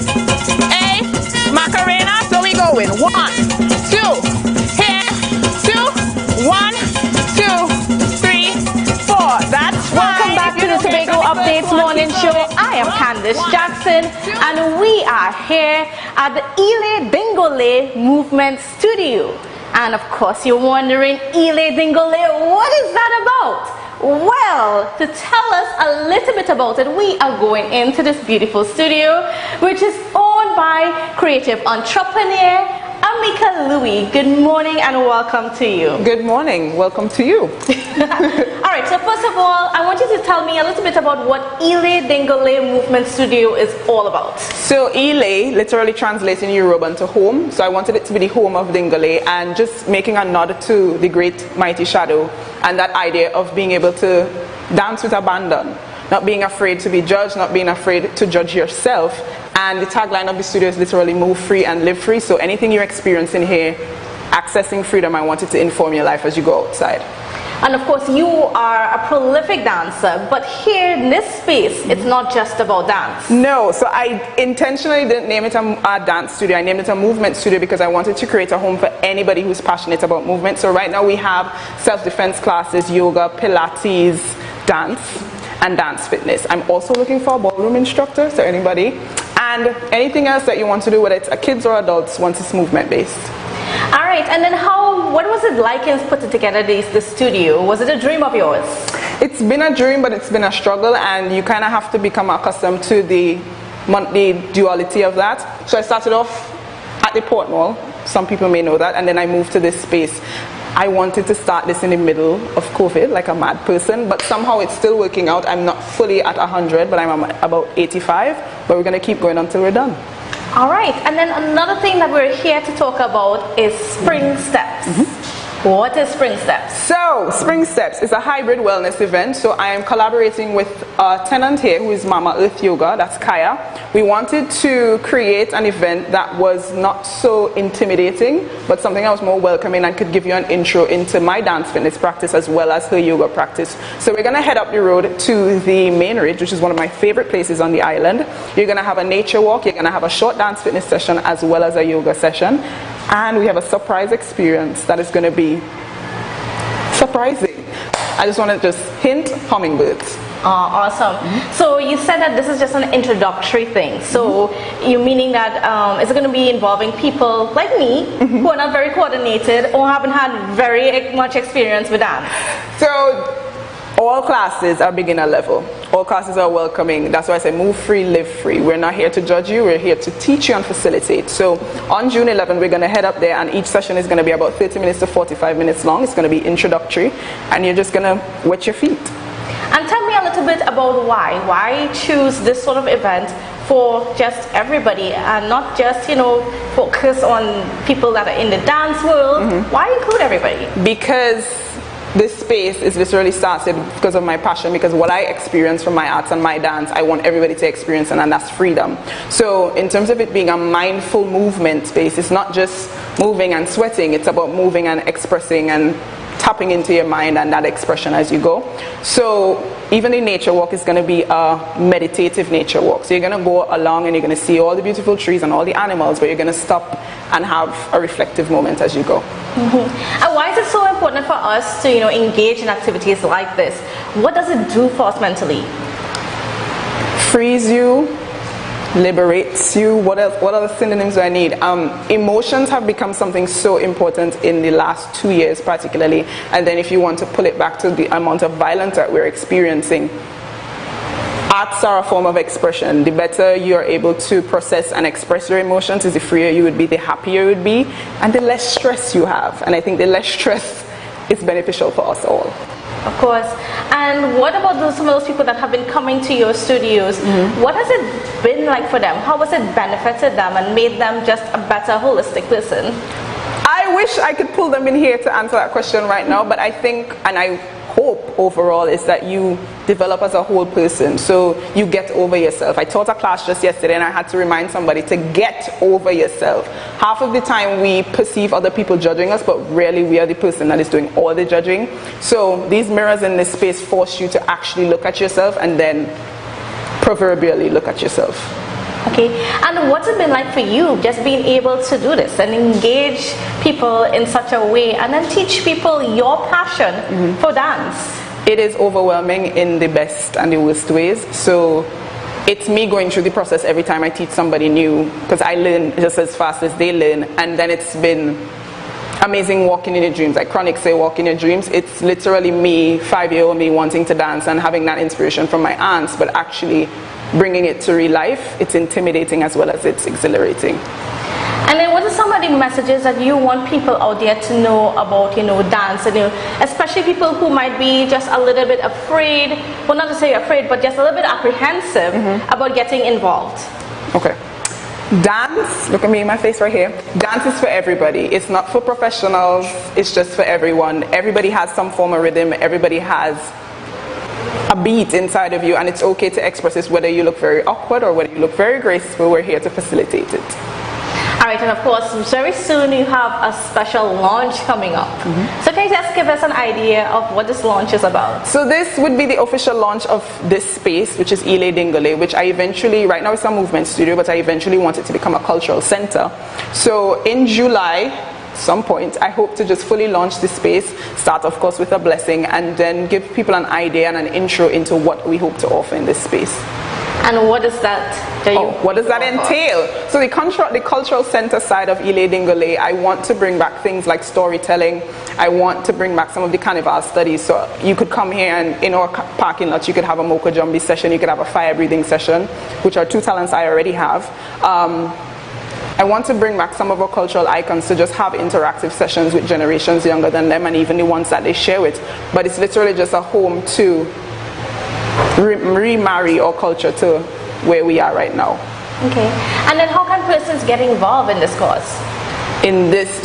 A, Macarena. So we go in 1, 2, here, 2, 1, 2, 3, 4. That's Welcome back to the Tobago Updates Morning Show. I am Candice Jackson, and we are here at the Ile Dingole Movement Studio. And of course, you're wondering, Ile Dingole, what is that about? Well, to tell us a little bit about it, we are going into this beautiful studio, which is owned by creative entrepreneur Amika Louie, good morning and welcome to you. Good morning. Welcome to you. All right, so first of all, I want you to tell me a little bit about what Ile Dingole Movement Studio is all about. So Ile literally translates in Yoruba to home. So I wanted it to be the home of Dingole and just making a nod to the great mighty shadow and that idea of being able to dance with abandon, not being afraid to be judged, not being afraid to judge yourself. And the tagline of the studio is literally move free and live free. So anything you're experiencing here, accessing freedom, I wanted to inform your life as you go outside. And of course, you are a prolific dancer, but here in this space, it's not just about dance. No, so I intentionally didn't name it a dance studio. I named it a movement studio because I wanted to create a home for anybody who's passionate about movement. So right now we have self-defense classes, yoga, Pilates, dance, and dance fitness. I'm also looking for a ballroom instructor, so anybody. And anything else that you want to do, whether it's kids or adults, once it's movement based. All right, and then what was it like in putting together this studio? Was it a dream of yours? It's been a dream, but it's been a struggle, and you kind of have to become accustomed to the monthly duality of that. So I started off at the Port Mall, some people may know that, and then I moved to this space. I wanted to start this in the middle of COVID, like a mad person, but somehow it's still working out. I'm not fully at 100, but I'm about 85, but we're going to keep going until we're done. All right, and then another thing that we're here to talk about is Spring Steps. What is Spring Steps? So, Spring Steps is a hybrid wellness event. So I am collaborating with a tenant here who is Mama Earth Yoga, that's Kaya. We wanted to create an event that was not so intimidating, but something that was more welcoming and could give you an intro into my dance fitness practice as well as her yoga practice. So we're going to head up the road to the main ridge, which is one of my favorite places on the island. You're going to have a nature walk, you're going to have a short dance fitness session as well as a yoga session. And we have a surprise experience that is going to be surprising. I just want to just hint, hummingbirds. Awesome. So you said that this is just an introductory thing. So you meaning that is it going to be involving people like me who are not very coordinated or haven't had very much experience with dance? So all classes are beginner level. All classes are welcoming. That's why I say move free, live free. We're not here to judge you. We're here to teach you and facilitate. So on June 11, we're going to head up there, and each session is going to be about 30 minutes to 45 minutes long. It's going to be introductory, and you're just going to wet your feet. And tell me a little bit about why choose this sort of event for just everybody and not just, focus on people that are in the dance world. Why include everybody? Because this space is literally started because of my passion, because what I experience from my arts and my dance, I want everybody to experience, and that's freedom. So in terms of it being a mindful movement space, it's not just moving and sweating, it's about moving and expressing and tapping into your mind and that expression as you go. So even the nature walk is going to be a meditative nature walk. So you're going to go along and you're going to see all the beautiful trees and all the animals, but you're going to stop and have a reflective moment as you go. And why is it so important for us to engage in activities like this? What does it do for us mentally? Frees you, liberates you. What else? What other synonyms do I need? Emotions have become something so important in the last 2 years particularly, and then if you want to pull it back to the amount of violence that we're experiencing, arts are a form of expression. The better you're able to process and express your emotions is the freer you would be, the happier you would be, and the less stress you have. And I think the less stress is beneficial for us all. Of course. And what about some of those people that have been coming to your studios? What has it been like for them? How has it benefited them and made them just a better holistic person? I wish I could pull them in here to answer that question right now, but I think, and I hope overall, is that you develop as a whole person, so you get over yourself. I taught a class just yesterday and I had to remind somebody to get over yourself. Half of the time we perceive other people judging us, but really we are the person that is doing all the judging. So these mirrors in this space force you to actually look at yourself and then proverbially look at yourself. Okay, and what's it been like for you just being able to do this and engage people in such a way and then teach people your passion for dance? It is overwhelming in the best and the worst ways. So it's me going through the process every time I teach somebody new, because I learn just as fast as they learn, and then it's been amazing walking in your dreams. Like Chronic say, walk in your dreams. It's literally me, 5-year-old me, wanting to dance and having that inspiration from my aunts, but actually bringing it to real life. It's intimidating as well as it's exhilarating. And then what are some of the messages that you want people out there to know about, dance, and especially people who might be just a little bit afraid, well, not to say afraid, but just a little bit apprehensive about getting involved? Okay. Dance, look at me in my face right here. Dance is for everybody. It's not for professionals, it's just for everyone. Everybody has some form of rhythm, everybody has a beat inside of you, and it's okay to express this whether you look very awkward or whether you look very graceful. We're here to facilitate it. Alright, and of course, very soon you have a special launch coming up. So can you just give us an idea of what this launch is about? So this would be the official launch of this space, which is Ile Dingole, which I eventually, right now it's a movement studio, but I eventually want it to become a cultural center. So in July, some point, I hope to just fully launch this space, start of course with a blessing, and then give people an idea and an intro into what we hope to offer in this space. And what is that? What does that entail? So the cultural center side of Ile Dingole, I want to bring back things like storytelling. I want to bring back some of the carnival studies. So you could come here and in our parking lot, you could have a Moko Jumbi session, you could have a fire breathing session, which are two talents I already have. I want to bring back some of our cultural icons to just have interactive sessions with generations younger than them and even the ones that they share with. But it's literally just a home to remarry our culture to where we are right now. Okay. And then how can persons get involved in this cause?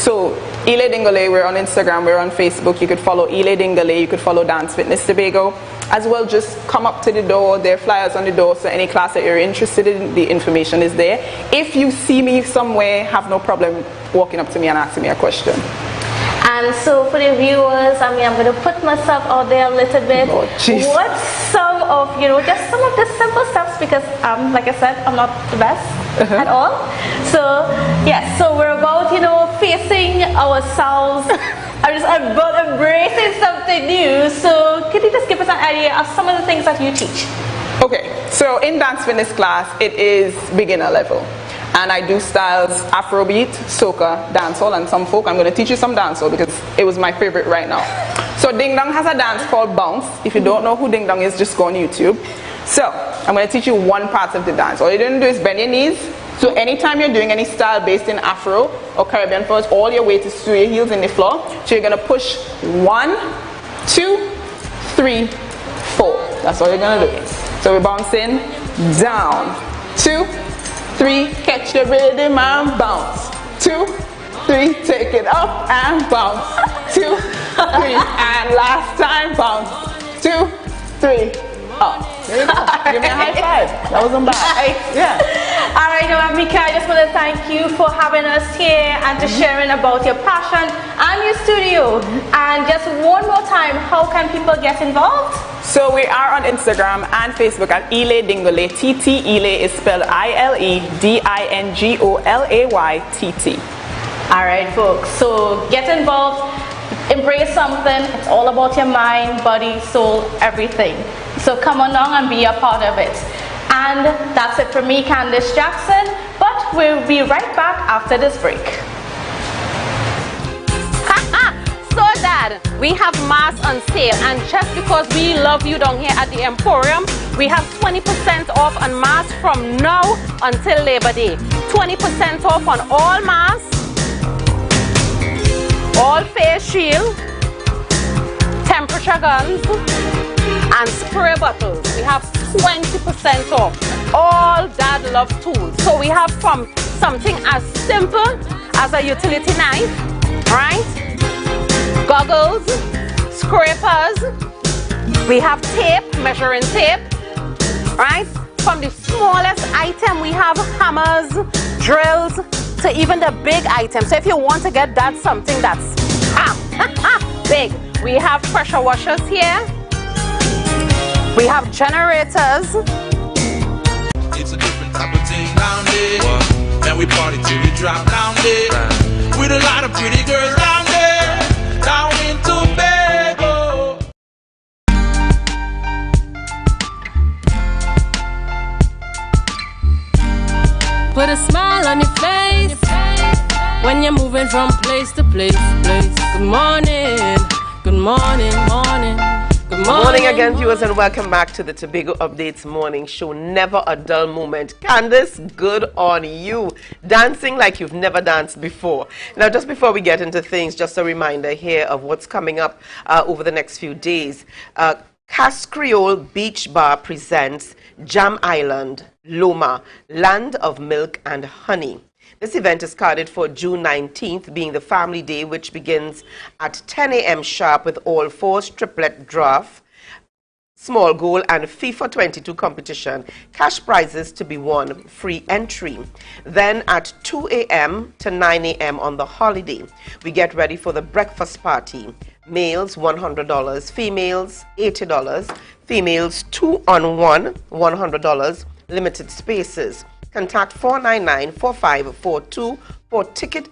So Ile Dingole, we're on Instagram, we're on Facebook. You could follow Ile Dingole, you could follow Dance Fitness Tobago. As well, just come up to the door. There are flyers on the door, so any class that you're interested in, the information is there. If you see me somewhere, have no problem walking up to me and asking me a question. And so for the viewers, I'm going to put myself out there a little bit. What's some of, just some of the simple steps, because like I said, I'm not the best at all. So yes, so we're about, facing ourselves. I'm about embracing something new. So could you just give us an idea of some of the things that you teach? Okay, so in dance fitness class, it is beginner level. And I do styles Afrobeat, soca, dancehall, and some folk. I'm going to teach you some dancehall because it was my favorite right now. So Ding Dong has a dance called Bounce. If you don't know who Ding Dong is, just go on YouTube. So I'm going to teach you one part of the dance. All you're going to do is bend your knees. So anytime you're doing any style based in Afro or Caribbean first, all your weight is through your heels in the floor. So you're going to push 1, 2, 3, 4. That's all you're going to do. So we're bouncing down. 2, 3, catch the rhythm and bounce. 2, 3, take it up and bounce. 2, 3, and last time bounce. 2, 3, up. There you go. Give me a high five. That wasn't bad. Yeah. All right, Mika, I just want to thank you for having us here and to sharing about your passion and your studio. And just one more time, how can people get involved? So we are on Instagram and Facebook at Ile Dingole. TT Ile is spelled ILEDINGOLAYTT. All right, folks. So get involved, embrace something. It's all about your mind, body, soul, everything. So come along and be a part of it. And that's it for me, Candice Jackson. But we'll be right back after this break. So Dad, we have masks on sale, and just because we love you down here at the Emporium, we have 20% off on masks from now until Labor Day. 20% off on all masks, all face shield, temperature guns, and spray bottles. We have 20% off all Dad Love tools. So we have from something as simple as a utility knife, right? Goggles, scrapers, we have tape, measuring tape, right? From the smallest item, we have hammers, drills, to even the big items. So if you want to get that something that's big, we have pressure washers here, we have generators. It's a different type of thing down there. And we party till we drop down there. With a lot of pretty girls down there. Down in Tobago. Put a smile on your face when you're moving from place to place. Good morning, good morning, morning. Good Morning again, viewers, and welcome back to the Tobago Updates morning show. Never a dull moment. Candace, good on you. Dancing like you've never danced before. Now, just before we get into things, just a reminder here of what's coming up over the next few days. Cas Creole Beach Bar presents Jam Island, Loma, Land of Milk and Honey. This event is carded for June 19th, being the family day, which begins at 10 a.m. sharp with all fours, triplet draft, small goal, and FIFA 22 competition. Cash prizes to be won, free entry. Then at 2 a.m. to 9 a.m. on the holiday, we get ready for the breakfast party. Males, $100. Females, $80. Females, 2-on-1, $100. Limited spaces. Contact 499-4542 for ticket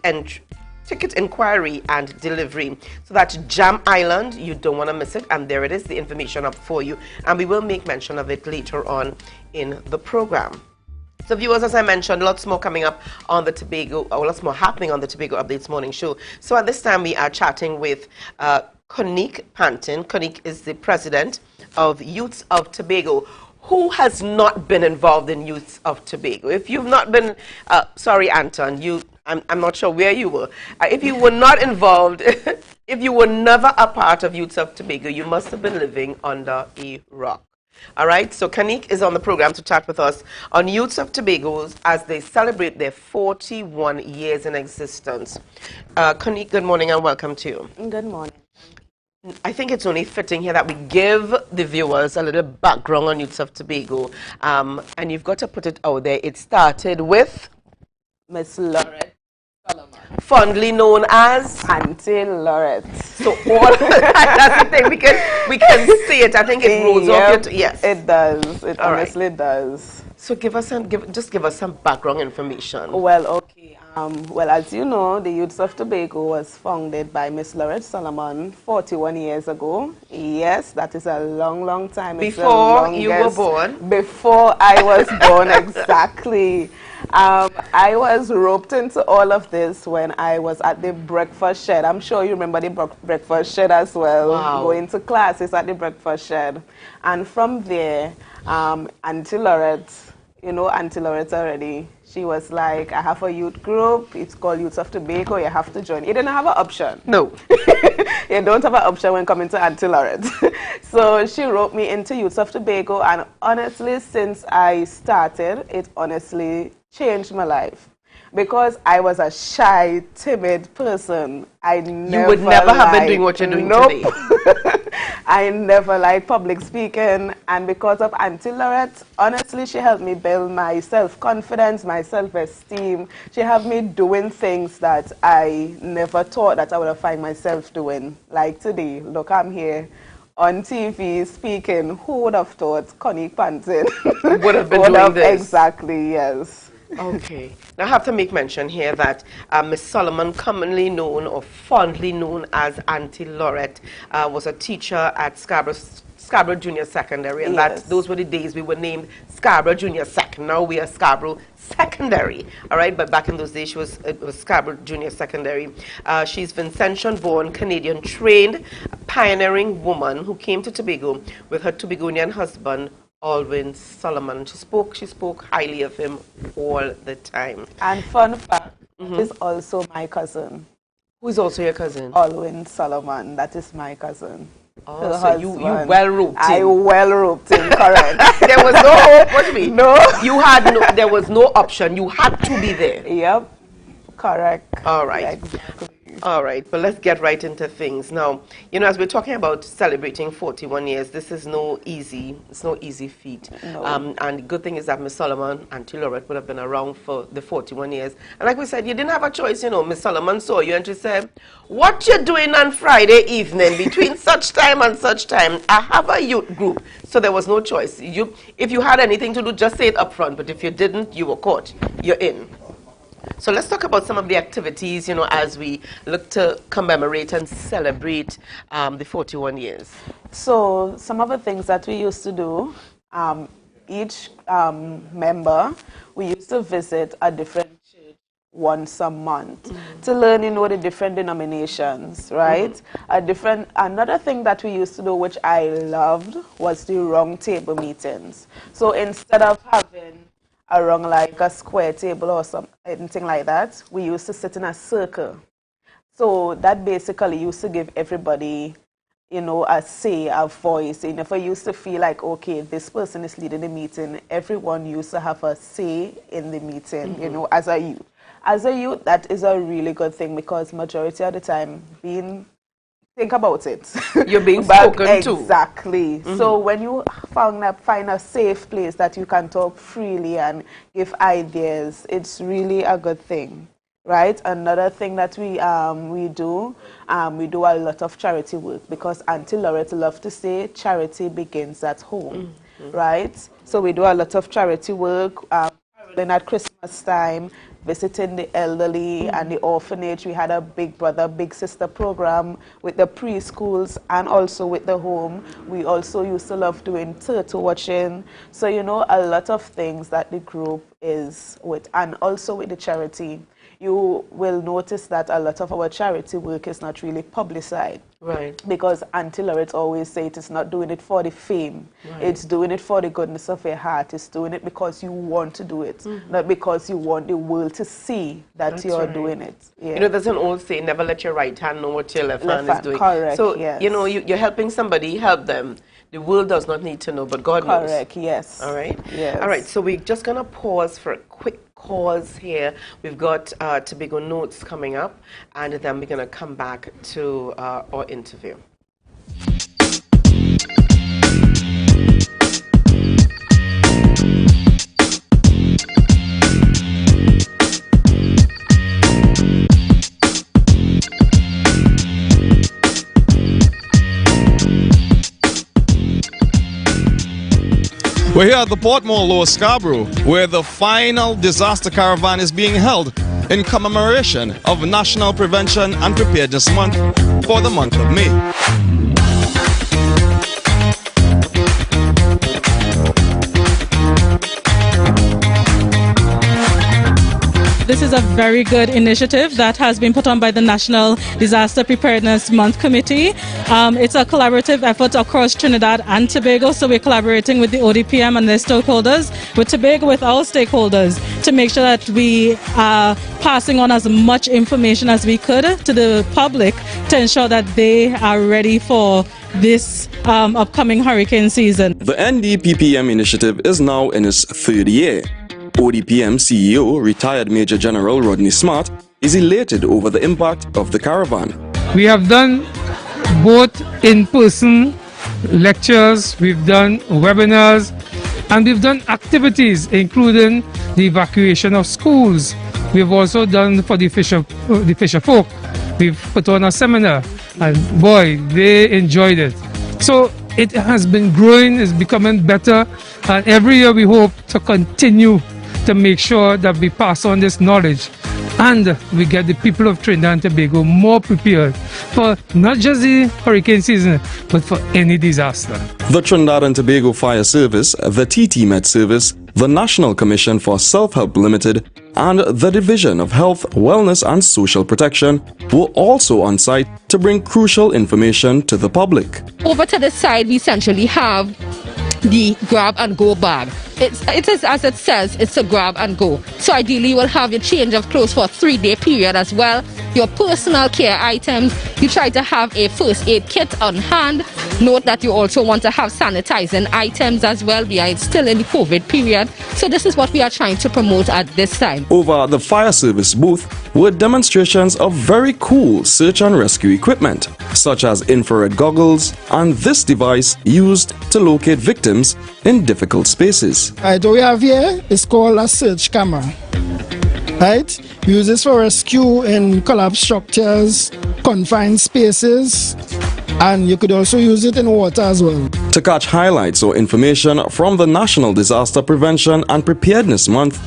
inquiry and delivery. So that's Jam Island. You don't want to miss it. And there it is, the information up for you. And we will make mention of it later on in the program. So viewers, as I mentioned, lots more coming up on the Tobago, or lots more happening on the Tobago Updates morning show. So at this time, we are chatting with Conique Pantin. Conique is the president of Youths of Tobago. Who has not been involved in Youths of Tobago? If you've not been, sorry, Anton, I'm not sure where you were. If you were not involved, if you were never a part of Youths of Tobago, you must have been living under a rock. All right, so Conique is on the program to chat with us on Youths of Tobago as they celebrate their 41 years in existence. Conique, good morning and welcome to you. Good morning. I think it's only fitting here that we give the viewers a little background on Youths of Tobago. And you've got to put it out there. It started with Miss Lorette Solomon, fondly known as Auntie Lorette. So all that's the thing. We can see it. I think it rolls off your yes. It does. It honestly does. So give us some background information. Well, okay. Well, as you know, the Youths of Tobago was founded by Miss Lorette Solomon 41 years ago. Yes, that is a long, long time. Before you were born? Before I was born, exactly. I was roped into all of this when I was at the breakfast shed. I'm sure you remember the breakfast shed as well. Wow. Going to classes at the breakfast shed. And from there, Auntie Lorette, you know Auntie Lorette already. She was like, I have a youth group. It's called Youths of Tobago. You have to join. You didn't have an option. No. You don't have an option when coming to Auntie Lorette. So she roped me into Youths of Tobago. And honestly, since I started, it honestly changed my life. Because I was a shy, timid person. You would never have been doing what you're doing today. I never liked public speaking, and because of Auntie Lorette, honestly, she helped me build my self-confidence, my self-esteem. She helped me doing things that I never thought that I would have find myself doing. Like today, look, I'm here on TV speaking. Who would have thought Conique Pantin would have been doing this? Exactly, yes. Okay. Now I have to make mention here that Miss Solomon, commonly known or fondly known as Auntie Lorette, was a teacher at Scarborough Junior Secondary, and yes. those were the days we were named Scarborough Junior Sec. Now we are Scarborough Secondary, all right? But back in those days, it was Scarborough Junior Secondary. She's Vincentian-born, Canadian-trained, pioneering woman who came to Tobago with her Tobagonian husband, Alwyn Solomon. She spoke highly of him all the time. And fun fact, is also my cousin. Who is also your cousin? Alwyn Solomon. That is my cousin. Oh, so you well roped him. I well roped him, correct. There was no hope. What do you mean? No. There was no option. You had to be there. Yep. Correct. All right. Yeah, exactly. All right, but let's get right into things. Now, you know, as we're talking about celebrating 41 years, this is no easy feat. No. And the good thing is that Miss Solomon, Auntie Lorette, would have been around for the 41 years. And like we said, you didn't have a choice, you know. Miss Solomon saw you and she said, what you doing on Friday evening between such time and such time? I have a youth group. So there was no choice. If you had anything to do, just say it up front. But if you didn't, you were caught. You're in. So let's talk about some of the activities, you know, as we look to commemorate and celebrate the 41 years. So some of the things that we used to do, each member, we used to visit a different church once a month. to learn, the different denominations, right? Another thing that we used to do, which I loved, was the round table meetings. So instead of having around like a square table or anything like that, we used to sit in a circle. So that basically used to give everybody, a say, a voice. And if I used to feel like, okay, this person is leading the meeting, everyone used to have a say in the meeting, as a youth. As a youth, that is a really good thing because majority of the time, think about it. You're being spoken to. Exactly. So when you find a safe place that you can talk freely and give ideas, it's really a good thing. Right. Another thing that we do a lot of charity work because Auntie Loretta loves to say charity begins at home. Right. So we do a lot of charity work. Then at Christmas time, visiting the elderly and the orphanage. We had a big brother, big sister program with the preschools and also with the home. We also used to love doing turtle watching. So, a lot of things that the group is with, and also with the charity. You will notice that a lot of our charity work is not really publicized. Right. Because Auntie Loretta always say it's not doing it for the fame. Right. It's doing it for the goodness of your heart. It's doing it because you want to do it, not because you want the world to see that you're doing it. Yeah. There's an old saying, never let your right hand know what your left hand is doing. Correct, so, yes. You're helping somebody, help them. The world does not need to know, but God knows. Correct, yes. All right? Yes. All right, so we're just going to pause for a quick pause here. We've got Tobago Notes coming up, and then we're going to come back to our interview. We're here at the Portmore Lower Scarborough, where the final disaster caravan is being held in commemoration of National Prevention and Preparedness Month for the month of May. This is a very good initiative that has been put on by the National Disaster Preparedness Month Committee. It's a collaborative effort across Trinidad and Tobago, so we're collaborating with the ODPM and their stakeholders, with Tobago, with our stakeholders, to make sure that we are passing on as much information as we could to the public to ensure that they are ready for this upcoming hurricane season. The NDPPM initiative is now in its third year. ODPM CEO, retired Major General Rodney Smart, is elated over the impact of the caravan. We have done both in-person lectures, we've done webinars, and we've done activities including the evacuation of schools. We've also done for the fisher folk. We've put on a seminar, and boy, they enjoyed it. So it has been growing, it's becoming better, and every year we hope to continue to make sure that we pass on this knowledge and we get the people of Trinidad and Tobago more prepared for not just the hurricane season, but for any disaster. The Trinidad and Tobago Fire Service, the TT-Met Service, the National Commission for Self-Help Limited, and the Division of Health, Wellness and Social Protection were also on site to bring crucial information to the public. Over to the side, we essentially have the grab and go bag. It is as it says, it's a grab and go. So ideally you will have your change of clothes for a 3-day period as well. Your personal care items, you try to have a first aid kit on hand. Note that you also want to have sanitizing items as well. We are still in the COVID period. So this is what we are trying to promote at this time. Over the fire service booth were demonstrations of very cool search and rescue equipment, such as infrared goggles and this device used to locate victims in difficult spaces. What we have here is called a search camera. Right? We use this for rescue in collapsed structures, confined spaces, and you could also use it in water as well. To catch highlights or information from the National Disaster Prevention and Preparedness Month,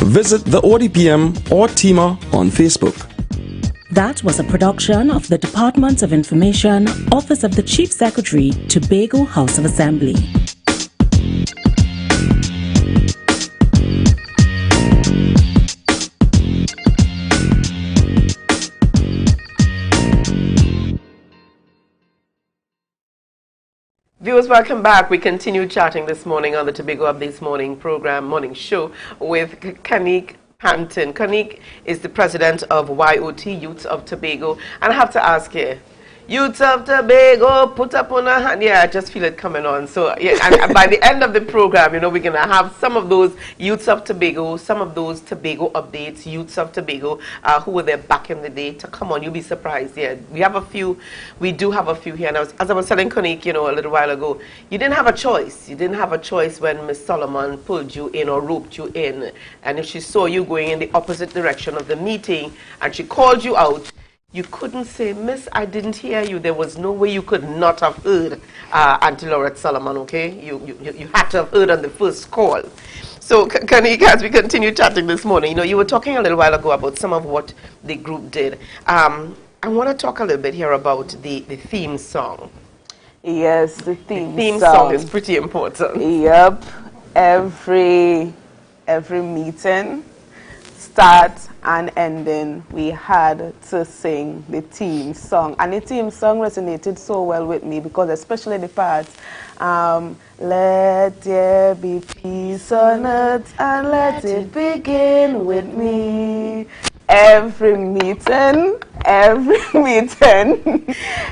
visit the ODPM or TIMA on Facebook. That was a production of the Department of Information, Office of the Chief Secretary, Tobago House of Assembly. Viewers, welcome back. We continue chatting this morning on the Tobago Updates morning show with Kanique Panton. Kanique is the president of YOT, Youth of Tobago. And I have to ask here, Youth of Tobago, put up on a hand. Yeah, I just feel it coming on. So, yeah, and by the end of the program, you know, we're going to have some of those Youths of Tobago, some of those Tobago updates, Youths of Tobago, who were there back in the day to come on. You'll be surprised. Yeah, we do have a few here. And as I was telling Kanique, you know, a little while ago, you didn't have a choice. You didn't have a choice when Miss Solomon pulled you in or roped you in. And if she saw you going in the opposite direction of the meeting and she called you out, you couldn't say, Miss, I didn't hear you. There was no way you could not have heard Auntie Laurette Solomon, okay? You had to have heard on the first call. So, Kanique, as we continue chatting this morning, you know, you were talking a little while ago about some of what the group did. I want to talk a little bit here about the theme song. Yes, the theme song is pretty important. Yep. Every meeting, start and ending, we had to sing the theme song. And the theme song resonated so well with me because especially the part, let there be peace on earth and let it begin with me. Every meeting,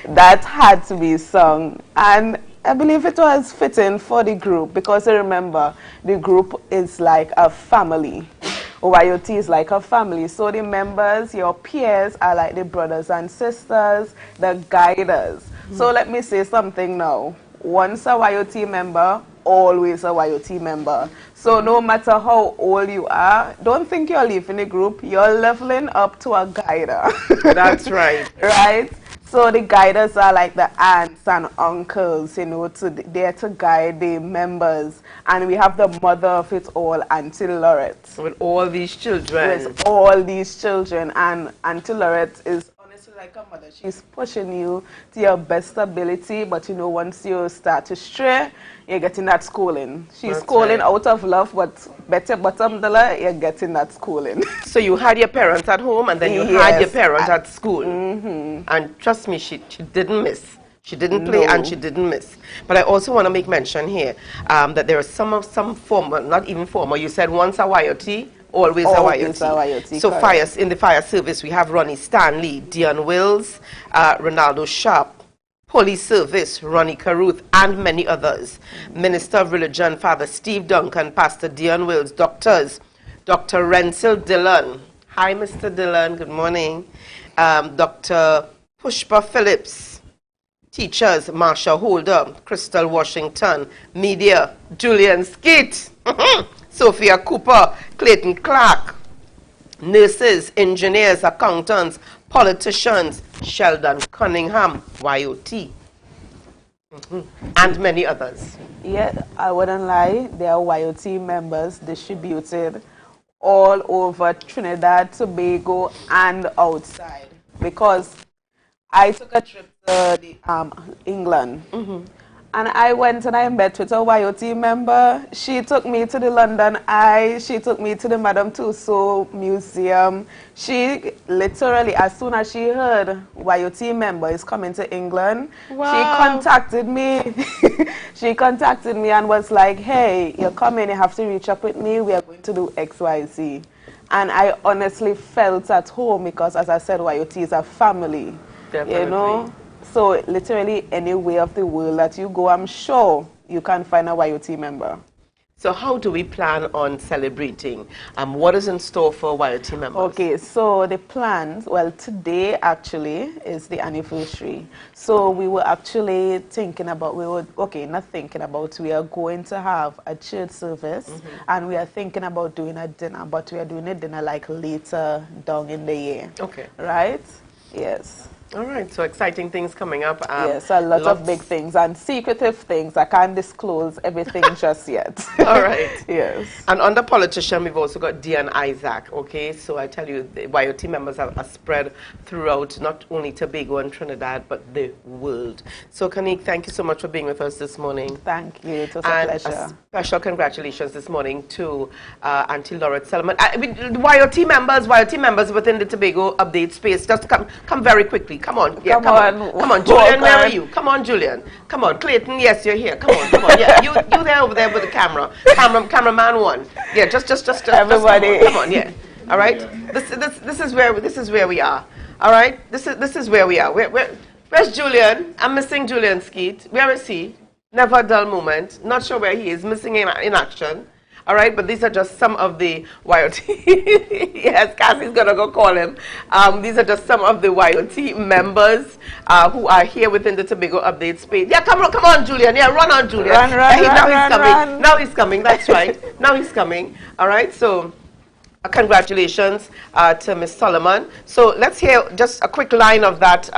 that had to be sung. And I believe it was fitting for the group because remember, the group is like a family. YOT is like a family. So the members, your peers, are like the brothers and sisters, the guiders. So let me say something now. Once a YOT member, always a YOT member. So no matter how old you are, don't think you're leaving the group. You're leveling up to a guider. That's right. Right? So the guiders are like the aunts and uncles, you know, there to guide the members. And we have the mother of it all, Auntie Laurette. With all these children. With all these children. And Auntie Laurette is honestly like a mother. She's pushing you to your best ability. But, you know, once you start to stray, you're getting that schooling. She's schooling out of love, but better bottom dollar, you're getting that schooling. So you had your parents at home and then you had your parents at school. And trust me, she didn't miss. She didn't play and she didn't miss. But I also want to make mention here that there are some former, not even former, you said once a YOT, always a YOT. So in the fire service, we have Ronnie Stanley, Dion Wills, Ronaldo Sharp, Police Service, Ronnie Caruth, and many others. Minister of Religion, Father Steve Duncan, Pastor Dion Wills, doctors, Dr. Rensil Dillon. Hi, Mr. Dillon. Good morning. Dr. Pushpa Phillips. Teachers, Marsha Holder, Crystal Washington. Media, Julian Skeet. Sophia Cooper, Clayton Clark. Nurses, engineers, accountants, politicians, Sheldon Cunningham, YOT, and many others. Yeah, I wouldn't lie, there are YOT members distributed all over Trinidad, Tobago, and outside. Because I took a trip to England. And I went and I met with a YOT member. She took me to the London Eye. She took me to the Madame Tussauds Museum. She literally, as soon as she heard YOT member is coming to England, she contacted me. She contacted me and was like, hey, you're coming, you have to reach up with me. We are going to do XYZ. And I honestly felt at home because, as I said, YOT is a family. Definitely. You know? So literally anywhere of the world that you go, I'm sure you can find a YOT member. So how do we plan on celebrating? What is in store for YOT members? Okay, so the plans, well, today actually is the anniversary. So we were actually thinking about, we are going to have a church service and we are thinking about doing a dinner, but we are doing a dinner like later down in the year. Okay. Right? Yes. All right, so exciting things coming up. Yes, a lot of big things and secretive things. I can't disclose everything just yet. All right. Yes. And under politician, we've also got Dion Isaac, okay? So I tell you, the YOT members are spread throughout not only Tobago and Trinidad, but the world. So, Kanique, thank you so much for being with us this morning. Thank you. It was a pleasure. A special congratulations this morning to Auntie Laurette Solomon. YOT members within the Tobago update space, just come very quickly. Come on. Yeah, come on. Come on, Julian, where are you? Come on, Julian. Come on, Clayton, yes, you're here. Come on. Yeah, you there over there with the camera. Cameraman one. Yeah, just everybody. Come on, yeah. All right? This is where we are. All right? This is where we are. Where's Julian? I'm missing Julian Skeet. Where is he? Never a dull moment. Not sure where he is. Missing in action. All right, but these are just some of the YOT. Yes, Cassie's going to go call him. These are just some of the YOT members who are here within the Tobago Update space. Yeah, come on, Julian. Yeah, run on, Julian. Run, run. Now he's coming. That's right. Now he's coming. All right, so congratulations to Miss Solomon. So let's hear just a quick line of that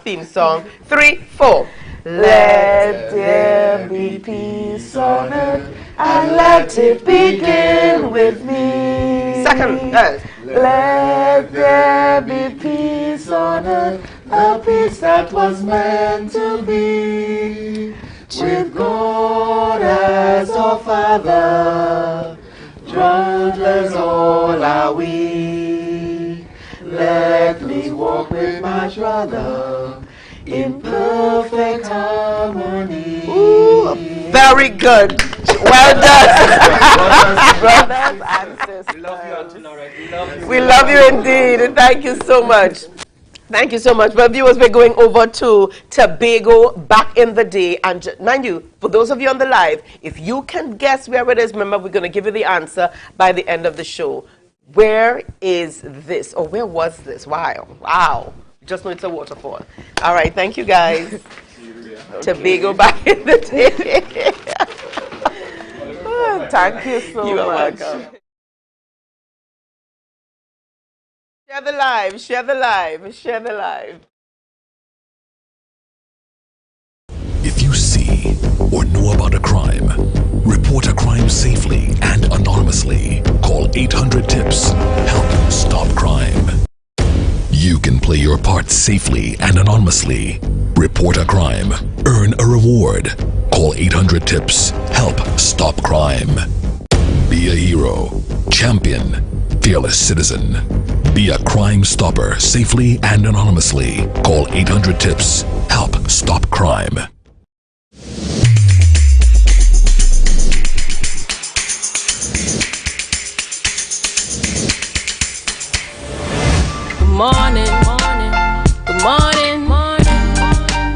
theme song. 3, 4. Let there be peace on earth, and let it begin with me. Second, let there be peace on earth, a peace that was meant to be, with God as our Father, childless all are we. Let me walk with my brother in perfect harmony. Ooh, very good. Well done. Brothers and sisters. We love you, Auntie. We love you indeed, and thank you so much. Thank you so much. Well, viewers, we're going over to Tobago back in the day. And mind you, for those of you on the live, if you can guess where it is, remember, we're going to give you the answer by the end of the show. Where is this? Or where was this? Wow. Just know it's a waterfall. All right, thank you guys. Tobago back in the day. Thank you so much. You are welcome. Share the live. If you see or know about a crime, report a crime safely and anonymously. Call 800-TIPS. Help stop crime. You can play your part safely and anonymously. Report a crime. Earn a reward. Call 800-TIPS. Help stop crime. Be a hero. Champion. Fearless citizen. Be a crime stopper safely and anonymously. Call 800-TIPS. Help stop crime. Good morning.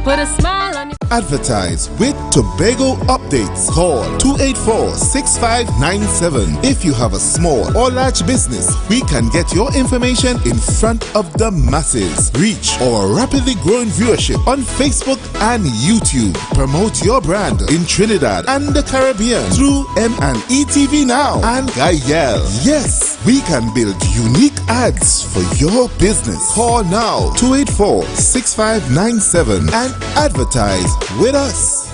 Put a smile on your Advertise with Tobago Updates. Call 284-6597. If you have a small or large business, we can get your information in front of the masses. Reach our rapidly growing viewership on Facebook and YouTube. Promote your brand in Trinidad and the Caribbean through M&E TV Now and Gayel. Yes, we can build unique ads for your business. Call now 284-6597 and advertise with us.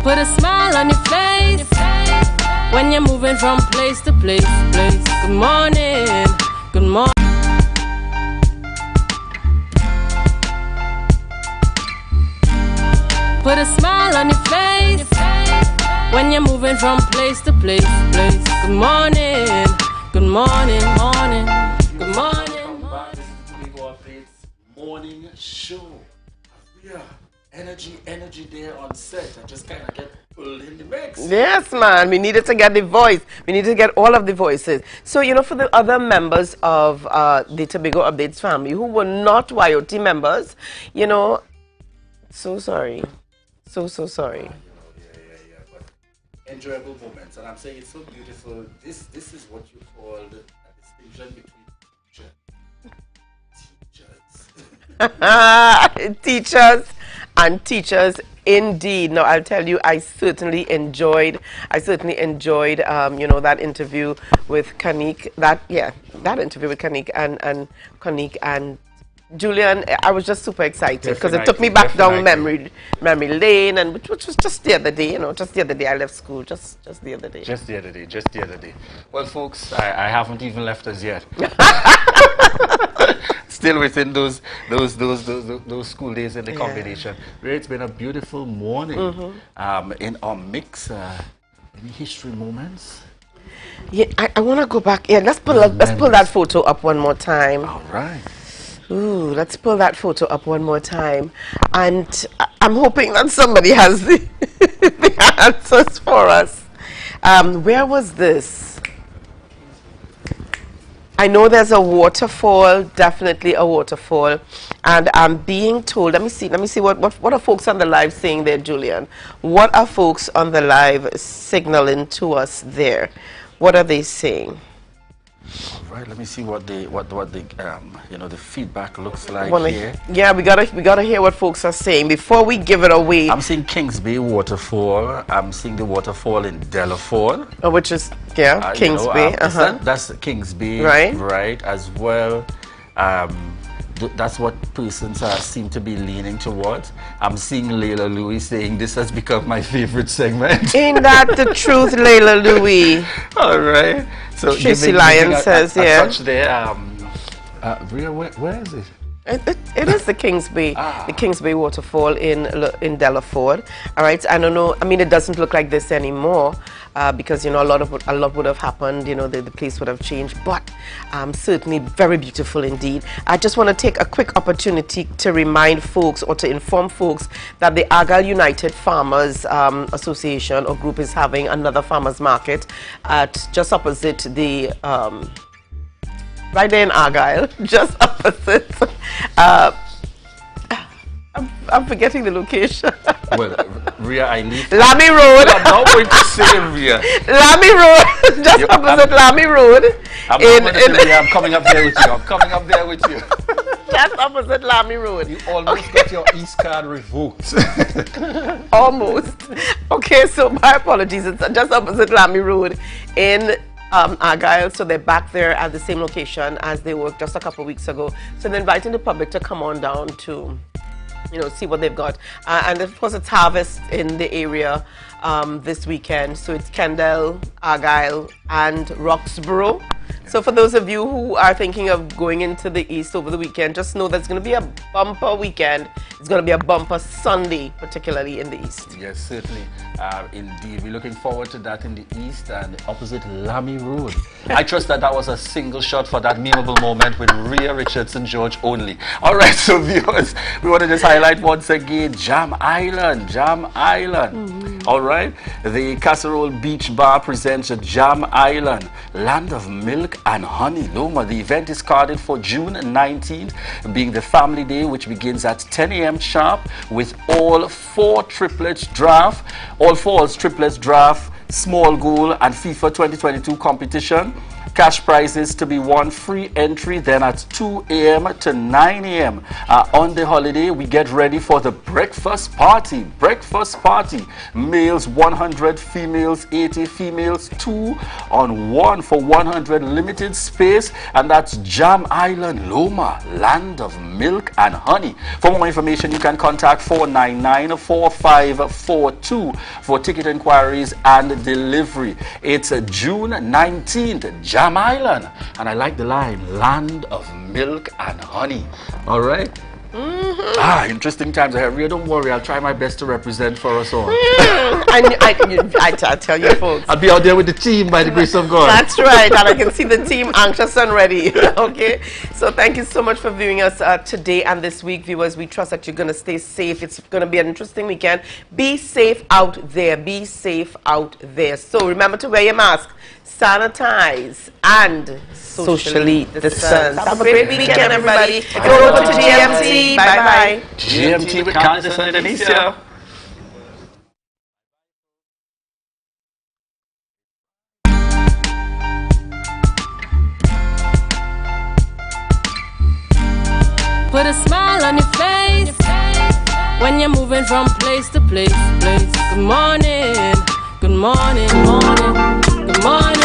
Put a smile on your face when you're moving from place to place. Good morning. Put a smile on your face when you're moving from place to place. Good morning. Morning show. Yeah, energy there on set. I just kind of get pulled in the mix. Yes, man. We needed to get the voice. We need to get all of the voices. So, for the other members of the Tobago Updates family who were not YOT members, so sorry. So sorry. But enjoyable moments. And I'm saying it's so beautiful. This is what you call a distinction between teachers and teachers indeed. Now I'll tell you, I certainly enjoyed that interview with Kanik. That interview with Kanik and Julian, I was just super excited because it took me back down memory lane, and which was just the other day, just the other day I left school, just the other day. Just the other day. Well, folks, I haven't even left us yet. Still within those school days in the combination. Really, it's been a beautiful morning. In our mix, any history moments? Yeah, I want to go back. Yeah, let's pull that photo up one more time. All right. Ooh, let's pull that photo up one more time. And I'm hoping that somebody has the, the answers for us. Where was this? I know there's a waterfall, definitely a waterfall. And I'm being told, let me see what are folks on the live saying there, Julian? What are folks on the live signaling to us there? What are they saying? All right, let me see what the the feedback looks like here. Yeah, we gotta hear what folks are saying before we give it away. I'm seeing Kings Bay waterfall. I'm seeing the waterfall in Delaford, which is Kings Bay. That's Kings Bay, right as well. That's what persons seem to be leaning towards. I'm seeing Layla Louie saying this has become my favorite segment. Ain't that the truth, Layla Louie? All right. So Tracy Lyon says, such there. Rhea, where is it? It is the Kings Bay, the Kings Bay waterfall in Delaford. All right. I don't know. I mean, it doesn't look like this anymore. Because a lot would have happened, the place would have changed, but certainly very beautiful indeed. I just want to take a quick opportunity to remind folks or to inform folks that the Argyle United Farmers Association or group is having another farmers market at just opposite the right there in Argyle, just opposite. I'm forgetting the location. Well, Rhea, I need Lamy Road. I'm not going to say Rhea. Lamy Road, just opposite Lamy Road. I'm coming up there with you. Just opposite Lamy Road. You almost got your East card revoked. Almost. Okay, so my apologies. It's just opposite Lamy Road in Argyle, so they're back there at the same location as they were just a couple of weeks ago. So they're inviting the public to come on down to see what they've got. And of course, it's harvest in the area this weekend. So it's Kendall, Argyle, and Roxborough. So for those of you who are thinking of going into the east over the weekend, just know that's going to be a bumper weekend. It's going to be a bumper Sunday, particularly in the east. Yes, certainly. Indeed. We're looking forward to that in the east and opposite Lamy Road. I trust that was a single shot for that memeable moment with Rhea Richardson George only. All right, so viewers, we want to just highlight once again Jam Island. All right. The Casserole Beach Bar presents Jam Island, Land of Milk and Honey. Loma, the event is carded for June 19th, being the family day, which begins at 10 a.m. sharp with all falls triplets draft, small goal and FIFA 2022 competition. Cash prizes to be won, free entry then at 2 a.m. to 9 a.m. On the holiday, we get ready for the breakfast party. Males 100, females 80, females 2 on 1 for 100, limited space, and that's Jam Island, Loma, Land of Milk and Honey. For more information, you can contact 499-4542 for ticket inquiries and delivery. It's June 19th, Jam Island, and I like the line, Land of Milk and Honey. All right. Interesting times ahead. Rhea, don't worry, I'll try my best to represent for us all. I tell you folks, I'll be out there with the team by the grace of God. That's right, and I can see the team anxious and ready. Okay, so thank you so much for viewing us today and this week, viewers. We trust that you're going to stay safe. It's going to be an interesting weekend. Be safe out there. So remember to wear your mask, sanitize, and socially distance. Have a great weekend, everybody. Go over to GMT. Bye-bye. GMT with Candace and Indonesia. Put a smile on your face when you're moving from place to place. Good morning, good morning, good morning.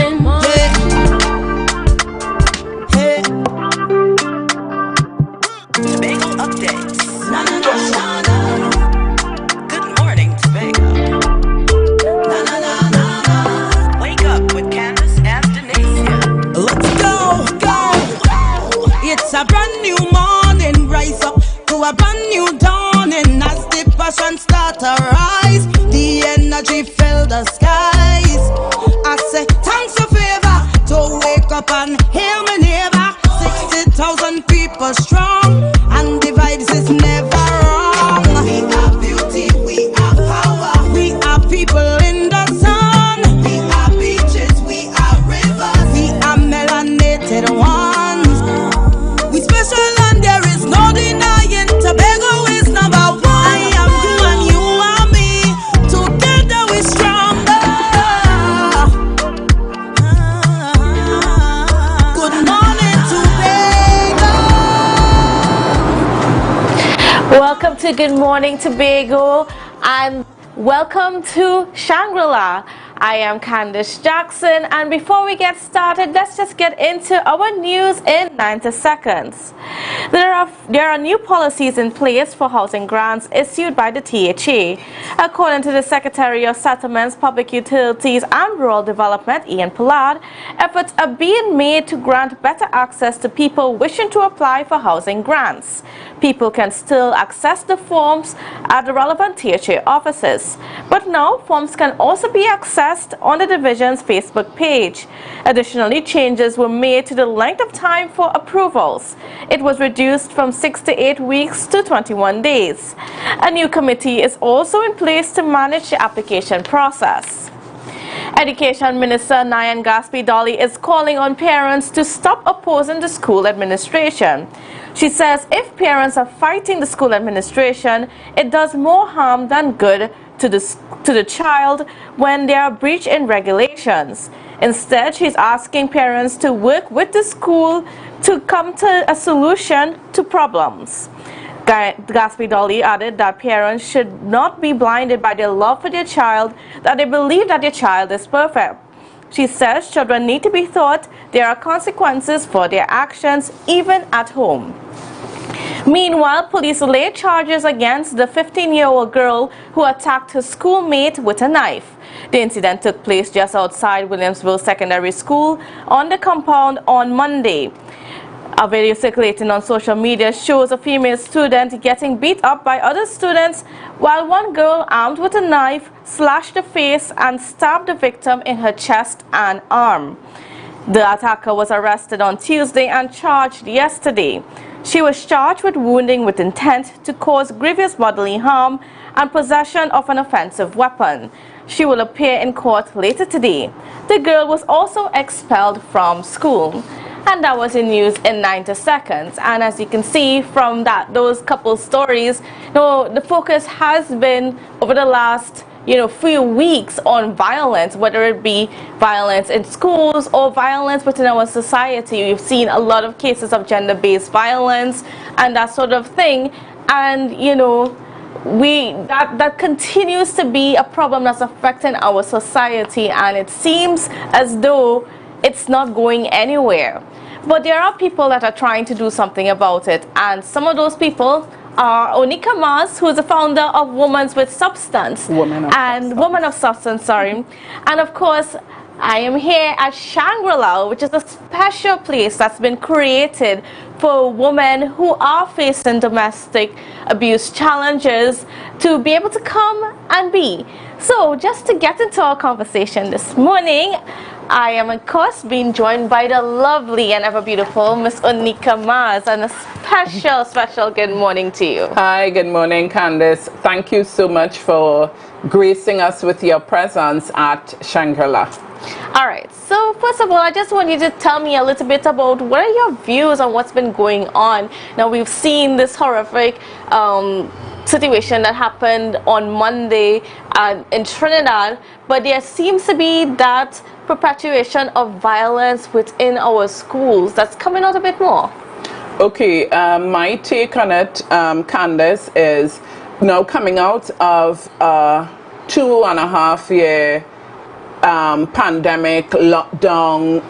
water rise, the energy fill the skies. I say thanks for favor to wake up and hear me neighbor. 60,000 people strong, and the vibes is never wrong. We are beauty, we are power, we are people in the sun. We are beaches, we are rivers, we are melanated ones. We special and there is no denying. Tobago is number one. I am you and you are me. Together we stronger. Good morning, Tobago. Welcome to Good Morning Tobago and welcome to Shangri-La. I am Candice Jackson, and before we get started, let's just get into our news in 90 seconds. There are new policies in place for housing grants issued by the THA. According to the Secretary of Settlements, Public Utilities and Rural Development, Ian Pollard, efforts are being made to grant better access to people wishing to apply for housing grants. People can still access the forms at the relevant THA offices, but now forms can also be accessed on the division's Facebook page. Additionally, changes were made to the length of time for approvals. It was reduced from 6 to 8 weeks to 21 days. A new committee is also in place to manage the application process. Education Minister Nyan Gaspi-Dolly is calling on parents to stop opposing the school administration. She says if parents are fighting the school administration, it does more harm than good to the child when they are breaching regulations. Instead, she's asking parents to work with the school to come to a solution to problems. Gaspi-Dolly added that parents should not be blinded by their love for their child, that they believe that their child is perfect. She says children need to be taught there are consequences for their actions, even at home. Meanwhile, police laid charges against the 15-year-old girl who attacked her schoolmate with a knife. The incident took place just outside Williamsville Secondary School on the compound on Monday. A video circulating on social media shows a female student getting beat up by other students while one girl armed with a knife slashed the face and stabbed the victim in her chest and arm. The attacker was arrested on Tuesday and charged yesterday. She was charged with wounding with intent to cause grievous bodily harm and possession of an offensive weapon. She will appear in court later today. The girl was also expelled from school. And that was in news in 90 seconds. And as you can see from those couple stories, the focus has been over the last few weeks on violence, whether it be violence in schools or violence within our society. We've seen a lot of cases of gender-based violence and that sort of thing. And that continues to be a problem that's affecting our society, and it seems as though it's not going anywhere. But there are people that are trying to do something about it, and some of those people are Onika Mas, who is the founder of Women with Substance. Women of Substance, sorry. And of course, I am here at Shangri-La, which is a special place that's been created for women who are facing domestic abuse challenges to be able to come and be. So just to get into our conversation this morning, I am of course being joined by the lovely and ever beautiful Miss Onika Mas, and a special good morning to you. Hi, good morning, Candice. Thank you so much for gracing us with your presence at Shangri-La. All right, so first of all, I just want you to tell me a little bit about what are your views on what's been going on. Now, we've seen this horrific situation that happened on Monday in Trinidad, but there seems to be that perpetuation of violence within our schools that's coming out a bit more. Okay, my take on it, Candice, is coming out of a 2.5 year pandemic, lockdown,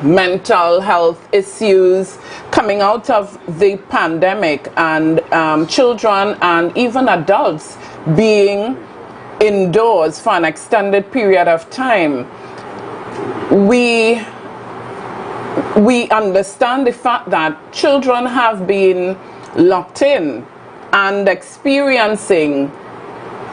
mental health issues, coming out of the pandemic, and children and even adults being indoors for an extended period of time. We understand the fact that children have been locked in and experiencing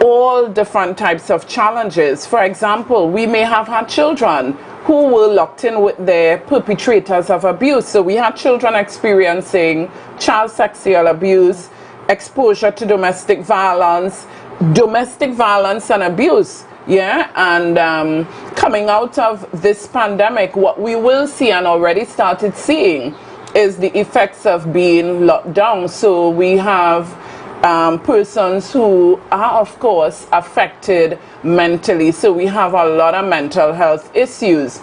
all different types of challenges. For example, we may have had children who were locked in with their perpetrators of abuse. So we had children experiencing child sexual abuse, exposure to domestic violence and abuse. Yeah, and coming out of this pandemic, what we will see and already started seeing is the effects of being locked down. So we have persons who are, of course, affected mentally. So we have a lot of mental health issues.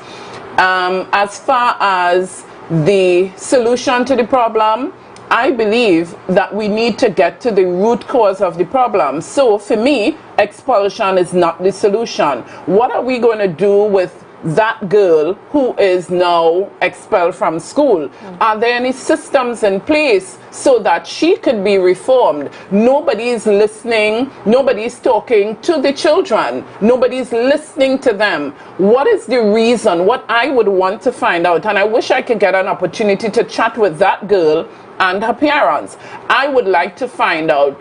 As far as the solution to the problem, I believe that we need to get to the root cause of the problem. So for me, expulsion is not the solution. What are we going to do with that girl who is now expelled from school? Are there any systems in place so that she could be reformed? Nobody's listening, nobody's talking to the children, nobody's listening to them. What is the reason? What I would want to find out, and I wish I could get an opportunity to chat with that girl and her parents. I would like to find out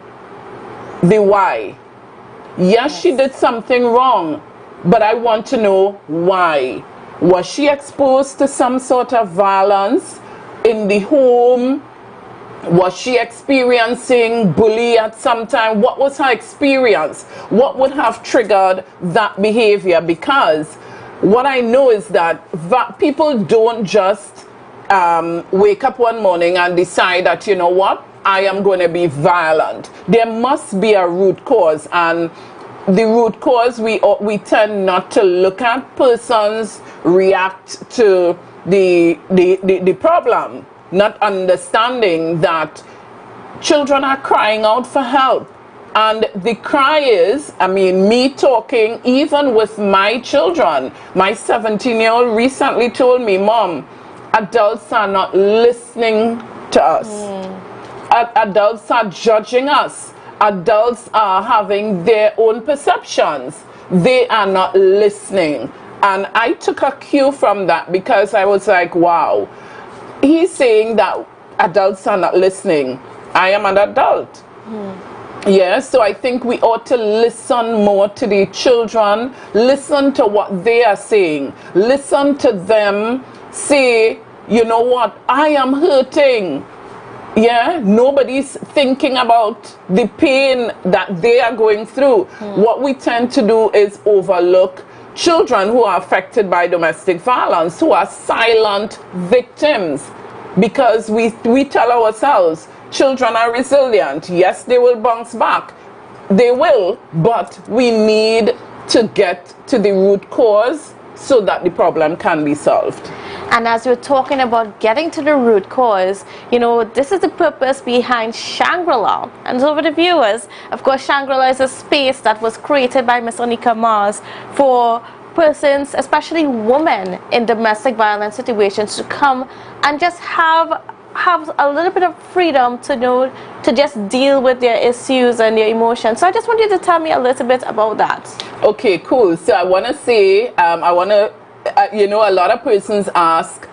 the why. Yes, she did something wrong, but I want to know why. Was she exposed to some sort of violence in the home? Was she experiencing bullying at some time? What was her experience? What would have triggered that behavior? Because what I know is that people don't just wake up one morning and decide that, you know what, I am going to be violent. There must be a root cause, and the root cause, we tend not to look at persons react to the problem, not understanding that children are crying out for help. And the cry is, I mean, me talking even with my children. My 17-year-old recently told me, Mom, adults are not listening to us. Adults are judging us. Adults are having their own perceptions. They are not listening. And I took a cue from that because I was like, wow, he's saying that adults are not listening. I am an adult. Yeah, so I think we ought to listen more to the children, listen to what they are saying, listen to them say, you know what, I am hurting. Yeah, nobody's thinking about the pain that they are going through. What we tend to do is overlook children who are affected by domestic violence, who are silent victims, because we tell ourselves, children are resilient. Yes, they will bounce back. They will, but we need to get to the root cause so that the problem can be solved. And as we're talking about getting to the root cause, you know, this is the purpose behind Shangri-La. And so for the viewers, of course, Shangri-La is a space that was created by Miss Onika Mars for persons, especially women in domestic violence situations, to come and just have a little bit of freedom to know, to just deal with their issues and their emotions. So I just want you to tell me a little bit about that. Okay, cool. So I want to say, you know, a lot of persons ask,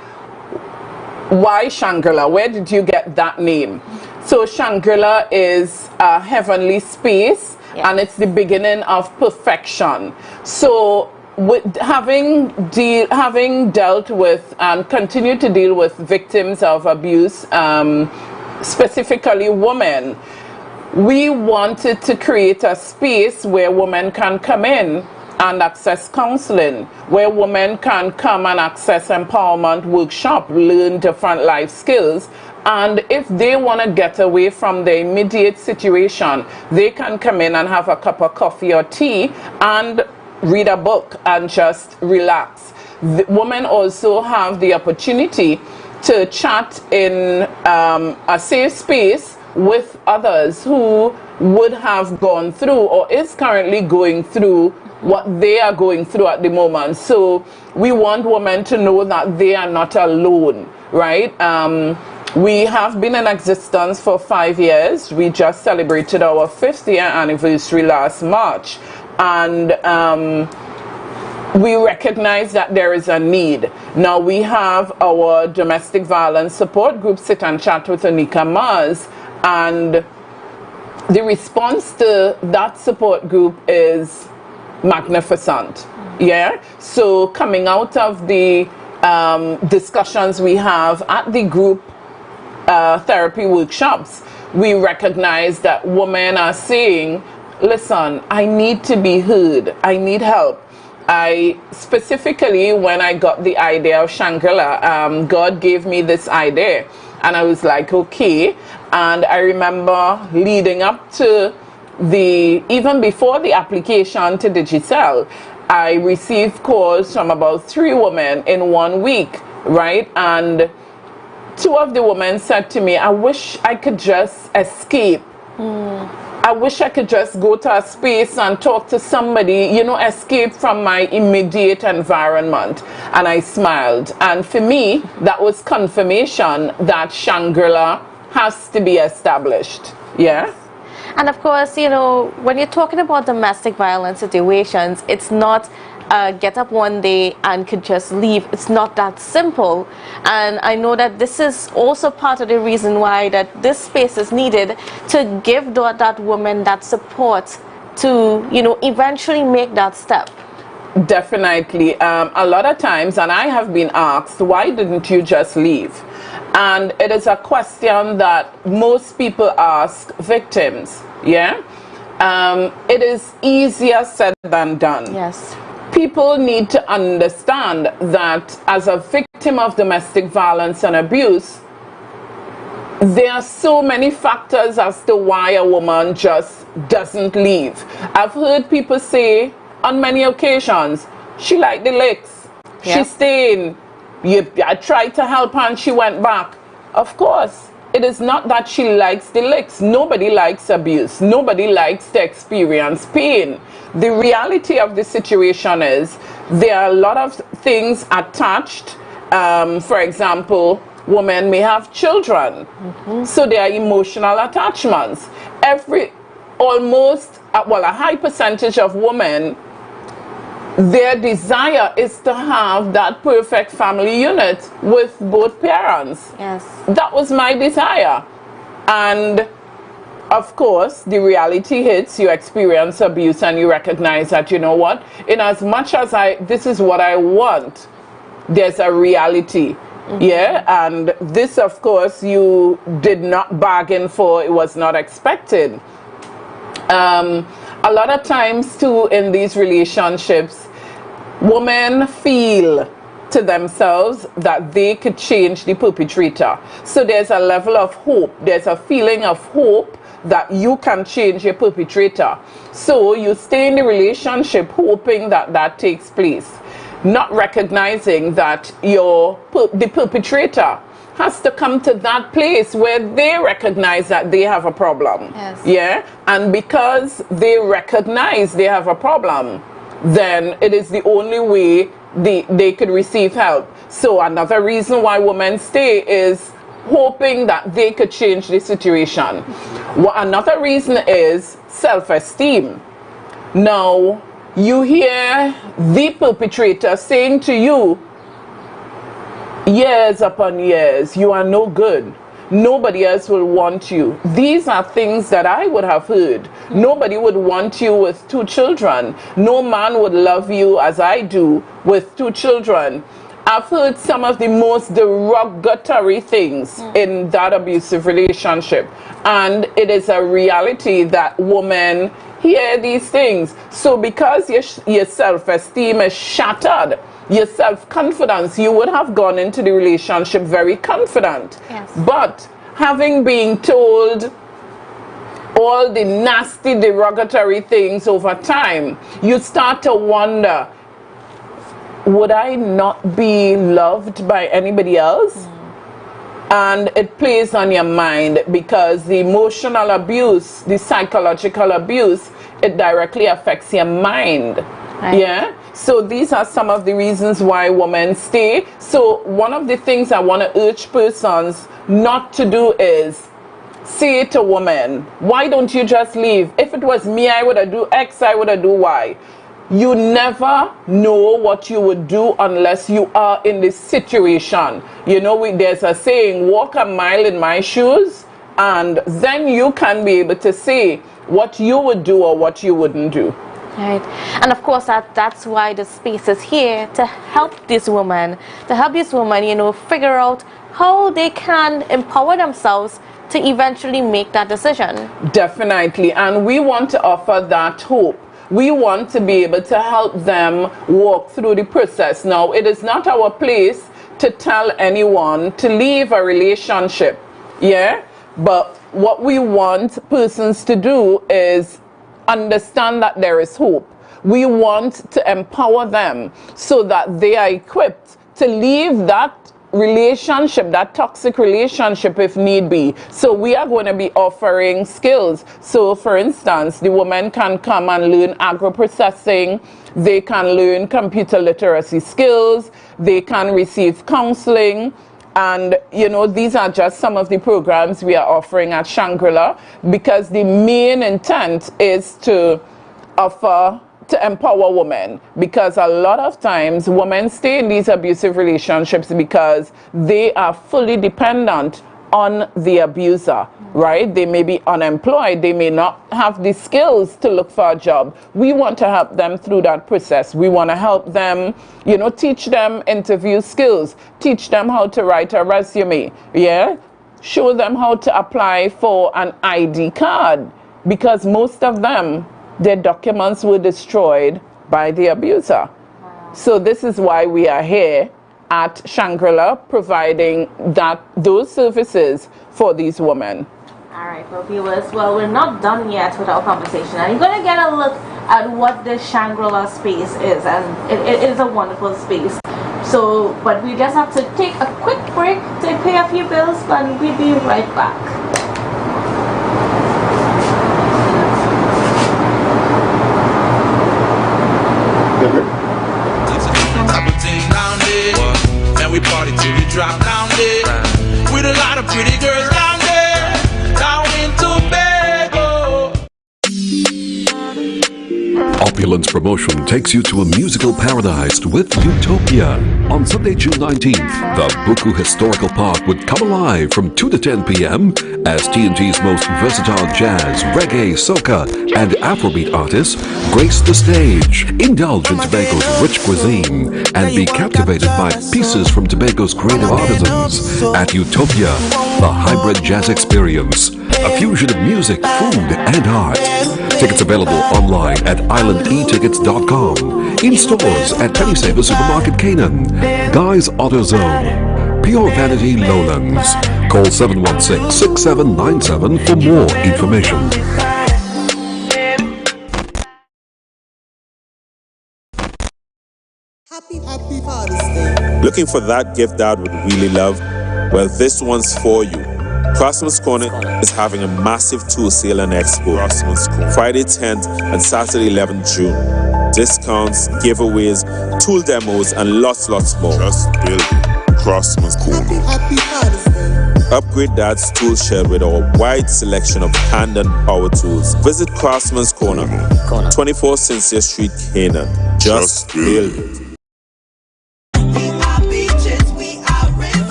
why Shangri-La? Where did you get that name? So Shangri-La is a heavenly space, and it's the beginning of perfection. So with having dealt with and continue to deal with victims of abuse, specifically women, we wanted to create a space where women can come in and access counseling, where women can come and access empowerment workshop, learn different life skills, and if they want to get away from the immediate situation, they can come in and have a cup of coffee or tea and read a book and just relax. The women also have the opportunity to chat in a safe space with others who would have gone through or is currently going through what they are going through at the moment. So we want women to know that they are not alone, right? We have been in existence for 5 years. We just celebrated our 5th year anniversary last March. And we recognize that there is a need. Now we have our domestic violence support group, Sit and Chat with Onika Mars, and the response to that support group is magnificent. Yeah, so coming out of the discussions we have at the group therapy workshops, we recognize that women are saying, listen, I need to be heard, I need help. I specifically, when I got the idea of Shangri-La, God gave me this idea, and I was like, okay. And I remember leading up to even before the application to Digicel, I received calls from about 3 women in 1 week, right? And 2 of the women said to me, I wish I could just escape. I wish I could just go to a space and talk to somebody, you know, escape from my immediate environment. And I smiled. And for me, that was confirmation that Shangri-La has to be established. Yeah? And of course, you know, when you're talking about domestic violence situations, it's not get up one day and could just leave. It's not that simple. And I know that this is also part of the reason why that this space is needed, to give that woman that support to, you know, eventually make that step. Definitely. A lot of times, and I have been asked, why didn't you just leave? And it is a question that most people ask victims. Yeah, it is easier said than done. Yes. People need to understand that as a victim of domestic violence and abuse, there are so many factors as to why a woman just doesn't leave. I've heard people say on many occasions, she liked the licks, she stayed, I tried to help her and she went back. Of course, it is not that she likes the licks. Nobody likes abuse. Nobody likes to experience pain. The reality of the situation is there are a lot of things attached. For example, women may have children. So there are emotional attachments. Almost, well, a high percentage of women, their desire is to have that perfect family unit with both parents. Yes. That was my desire. And of course, the reality hits, you experience abuse and you recognize that, you know what, in as much as this is what I want, there's a reality. Yeah, and this, of course, you did not bargain for, it was not expected. A lot of times too in these relationships, women feel to themselves that they could change the perpetrator. So there's a level of hope, there's a feeling of hope that you can change your perpetrator. So you stay in the relationship hoping that that takes place, not recognizing that the perpetrator has to come to that place where they recognize that they have a problem. Yes. Yeah, and because they recognize they have a problem, then it is the only way they could receive help. So another reason why women stay is hoping that they could change the situation. Well, another reason is self-esteem. Now, you hear the perpetrator saying to you, years upon years, you are no good. Nobody else will want you. These are things that I would have heard. Nobody would want you with 2 children. No man would love you as I do with 2 children. I've heard some of the most derogatory things in that abusive relationship. And it is a reality that women hear these things. So because your self-esteem is shattered, your self-confidence, you would have gone into the relationship very confident. Yes. But having been told all the nasty derogatory things over time, you start to wonder, would I not be loved by anybody else? And it plays on your mind because the emotional abuse, the psychological abuse, it directly affects your mind. Right. Yeah. So these are some of the reasons why women stay. So one of the things I want to urge persons not to do is say to women, why don't you just leave? If it was me, I would have do X, I would have do Y. You never know what you would do unless you are in this situation. You know, there's a saying, walk a mile in my shoes and then you can be able to say what you would do or what you wouldn't do. Right. And of course that's why the space is here, to help these women, you know, figure out how they can empower themselves to eventually make that decision. Definitely. And we want to offer that hope. We want to be able to help them walk through the process. Now, it is not our place to tell anyone to leave a relationship, yeah? But what we want persons to do is understand that there is hope. We want to empower them so that they are equipped to leave that relationship, that toxic relationship, if need be. So we are going to be offering skills. So for instance, the women can come and learn agro-processing, they can learn computer literacy skills, they can receive counseling. And, you know, these are just some of the programs we are offering at Shangri-La, because the main intent is to empower women, because a lot of times women stay in these abusive relationships because they are fully dependent on the abuser, right? They may be unemployed, they may not have the skills to look for a job. We want to help them through that process. We want to help them, you know, teach them interview skills, teach them how to write a resume, yeah? Show them how to apply for an ID card, because most of them, their documents were destroyed by the abuser. So this is why we are here at Shangri-La, providing those services for these women. All right, well, viewers, well, we're not done yet with our conversation. And you're going to get a look at what this Shangri-La space is, and it is a wonderful space. So, but we just have to take a quick break to pay a few bills, and we'll be right back. We party till we drop down there with a lot of pretty girls down there, down in Tobago. Opulence Promotion takes you to a musical paradise with Utopia. On Sunday, June 19th, the Buku Historical Park would come alive from 2 to 10 p.m. as TNT's most versatile jazz, reggae, soca, and Afrobeat artists grace the stage. Indulge in Tobago's rich cuisine and be captivated by pieces from Tobago's creative artisans at Utopia, the hybrid jazz experience, a fusion of music, food, and art. Tickets available online at islandetickets.com, in stores at Penny Saver Supermarket Canaan, Guy's AutoZone, Pure Vanity Lowlands. Call 716-6797 for more information. Happy Father's Day. Looking for that gift Dad would really love? Well, this one's for you. Craftsman's Corner is having a massive tool sale and expo. Friday 10th and Saturday 11th June. Discounts, giveaways, tool demos, and lots more. Just build Craftsman's Corner. Happy Father's Day. Upgrade Dad's tool shed with our wide selection of hand and power tools. Visit Craftsman's Corner, 24 Sincere Street, Canaan. Just build it.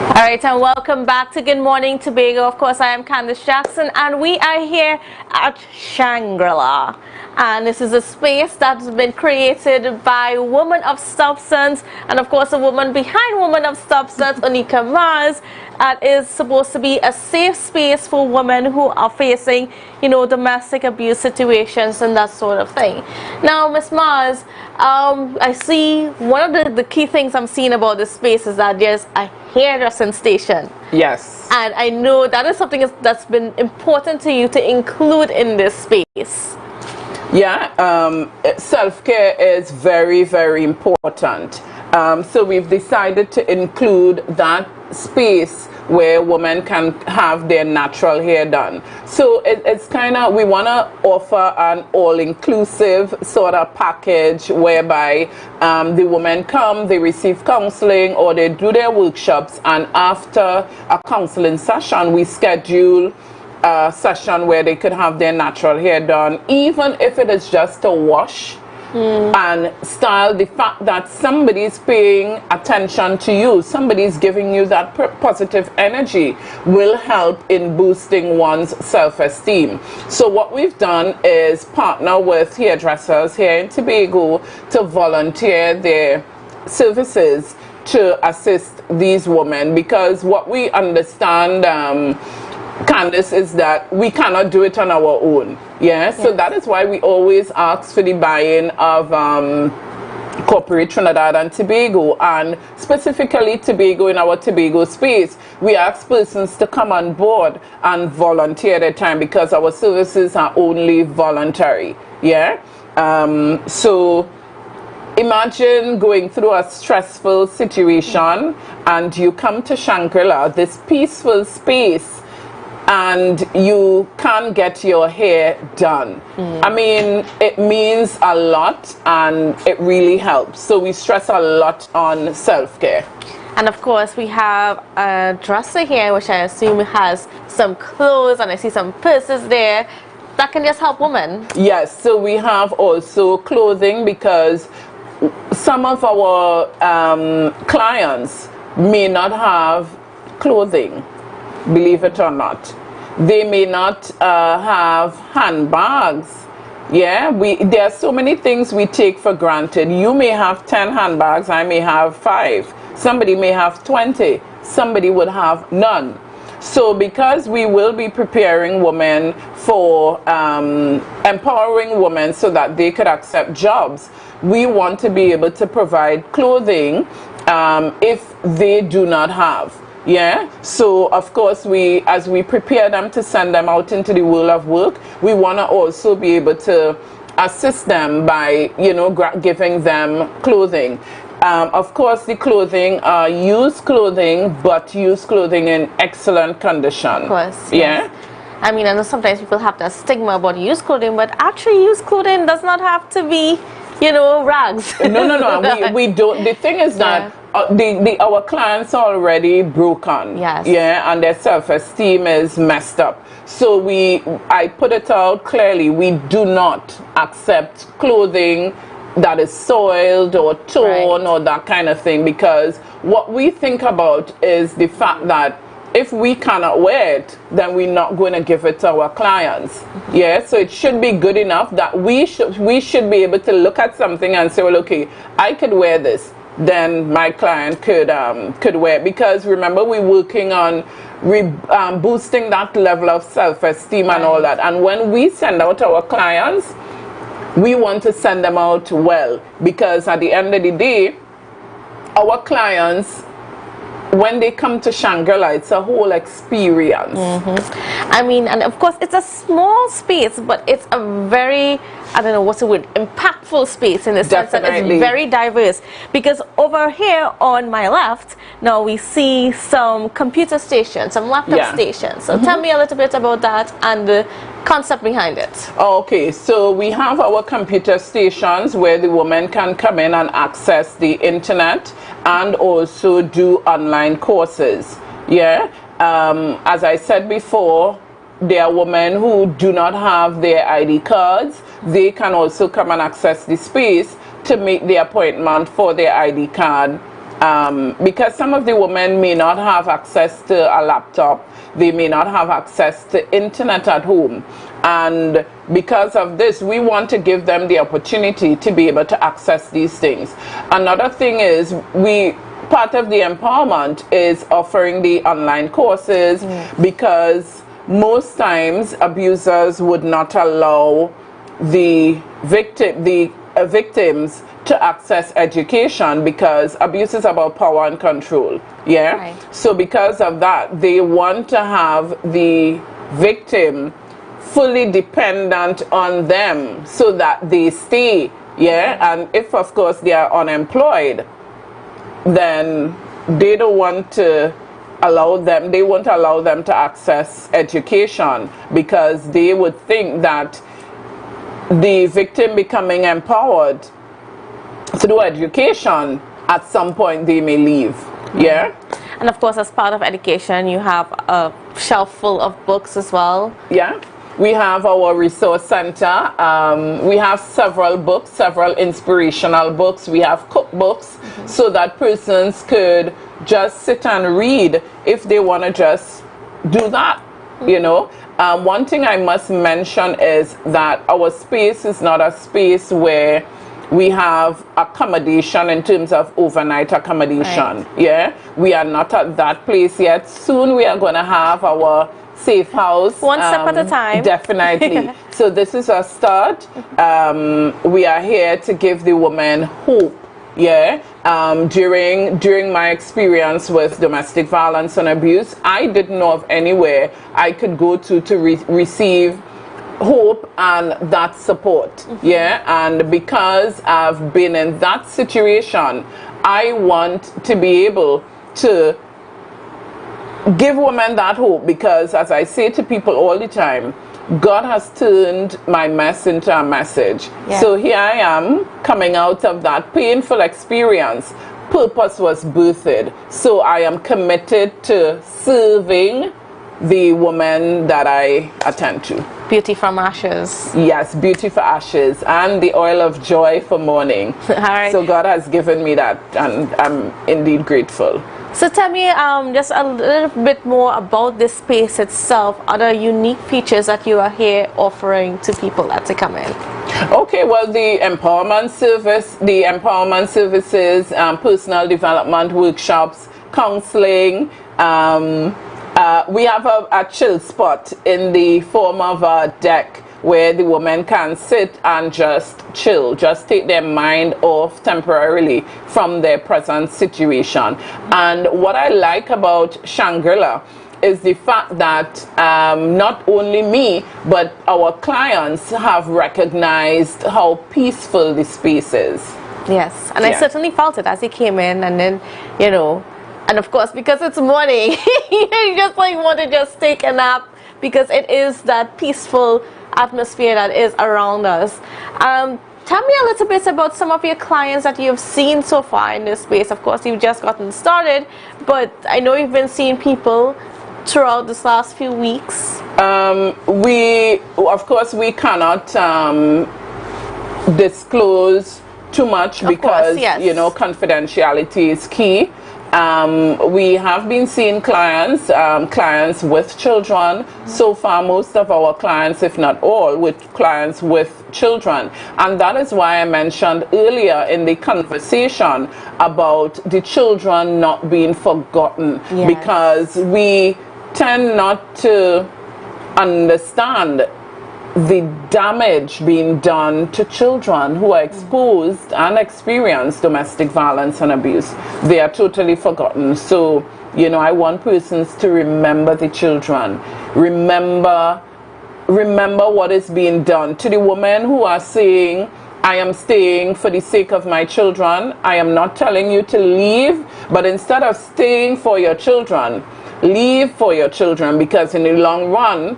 Alright, and welcome back to Good Morning Tobago. Of course, I am Candice Jackson, and we are here at Shangri-La. And this is a space that's been created by Woman of Substance, and of course, a woman behind Woman of Substance, Unika Mars. That is supposed to be a safe space for women who are facing, you know, domestic abuse situations and that sort of thing. Now, Miss Mars, I see one of the key things I'm seeing about this space is that there's a hairdressing station. Yes. And I know that is something that's been important to you to include in this space. Yeah, self-care is very, very important. So we've decided to include that space where women can have their natural hair done. So it's kind of, we want to offer an all-inclusive sort of package whereby the women come, they receive counseling, or they do their workshops, and after a counseling session we schedule session where they could have their natural hair done, even if it is just a wash and style. The fact that somebody's paying attention to you, somebody's giving you that positive energy, will help in boosting one's self-esteem. So what we've done is partner with hairdressers here in Tobago to volunteer their services to assist these women, because what we understand, Candice, is that we cannot do it on our own. So that is why we always ask for the buy-in of corporate Trinidad and Tobago, and specifically Tobago. In our Tobago space, we ask persons to come on board and volunteer their time, because our services are only voluntary. So imagine going through a stressful situation and you come to Shangri-La, this peaceful space, and you can't get your hair done. I mean, it means a lot and it really helps. So we stress a lot on self-care. And of course, we have a dresser here, which I assume has some clothes, and I see some purses there. That can just help women. Yes, so we have also clothing, because some of our clients may not have clothing, believe it or not. They may not have handbags. There are so many things we take for granted. You may have 10 handbags, I may have 5. Somebody may have 20. Somebody would have none. So because we will be preparing women for empowering women so that they could accept jobs, we want to be able to provide clothing if they do not have. So of course, as we prepare them to send them out into the world of work, we want to also be able to assist them by, giving them clothing. Of course, the clothing, used clothing, but used clothing in excellent condition. Of course. I mean, I know sometimes people have that stigma about used clothing, but actually used clothing does not have to be, rags. No. We don't. The thing is that our clients are already broken. And their self-esteem is messed up. So I put it out clearly, we do not accept clothing that is soiled or torn or that kind of thing, because what we think about is the fact that if we cannot wear it, then we're not going to give it to our clients. So it should be good enough that we should be able to look at something and say, well, okay, I could wear this, then my client could wear it. Because remember, we're working on boosting that level of self-esteem and all that. And when we send out our clients, we want to send them out well, because at the end of the day, our clients, when they come to Shangri-La, it's a whole experience. I mean, and of course, it's a small space, but it's a very, I don't know what's the word, impactful space in the sense that it's very diverse. Because over here on my left, now we see some computer stations, some laptop stations. So tell me a little bit about that and the concept behind it. Okay, so we have our computer stations where the woman can come in and access the internet and also do online courses. As I said before, there are women who do not have their ID cards. They can also come and access the space to make the appointment for their ID card, because some of the women may not have access to a laptop. They may not have access to internet at home. And because of this, we want to give them the opportunity to be able to access these things. Another thing is, part of the empowerment is offering the online courses, because most times abusers would not allow the victims to access education, because abuse is about power and control. So because of that, they want to have the victim fully dependent on them so that they stay. And if of course they are unemployed, then they don't want to they won't allow them to access education, because they would think that the victim becoming empowered through education, at some point they may leave. And of course, as part of education, you have a shelf full of books as well. Yeah. We have our resource center. We have several books, several inspirational books. We have cookbooks so that persons could just sit and read if they want to just do that, you know. One thing I must mention is that our space is not a space where we have accommodation in terms of overnight accommodation. Right. Yeah, we are not at that place yet. Soon we are going to have our safe house. One step at a time. Definitely. So this is a start. We are here to give the women hope. Yeah. During my experience with domestic violence and abuse, I didn't know of anywhere I could go to receive hope and that support. Yeah. And because I've been in that situation, I want to be able to give women that hope, because as I say to people all the time, God has turned my mess into a message. Yeah. So here I am coming out of that painful experience. Purpose was birthed. So I am committed to serving the women that I attend to. Beauty from ashes. Yes, beauty for ashes, and the oil of joy for mourning. All right. So God has given me that, and I'm indeed grateful. So tell me just a little bit more about this space itself, other unique features that you are here offering to people that to come in. Okay, well, the empowerment services, personal development workshops, counseling. We have a chill spot in the form of a deck where the women can sit and just chill, just take their mind off temporarily from their present situation. And what I like about Shangri-La is the fact that not only me, but our clients have recognized how peaceful the space is. Yes, and I certainly felt it as he came in, and then, you know, and of course, because it's morning, you just like want to just take a nap, because it is that peaceful atmosphere that is around us. Tell me a little bit about some of your clients that you've seen so far in this space. Of course, you've just gotten started, but I know you've been seeing people throughout this last few weeks. Of course, we cannot disclose too much because, you know, confidentiality is key. We have been seeing clients with children. So far, most of our clients, if not all, with clients with children. And that is why I mentioned earlier in the conversation about the children not being forgotten, because we tend not to understand the damage being done to children who are exposed and experience domestic violence and abuse. They are totally forgotten. So, you know, I want persons to remember the children. Remember what is being done. To the women who are saying, I am staying for the sake of my children, I am not telling you to leave, but instead of staying for your children, leave for your children, because in the long run,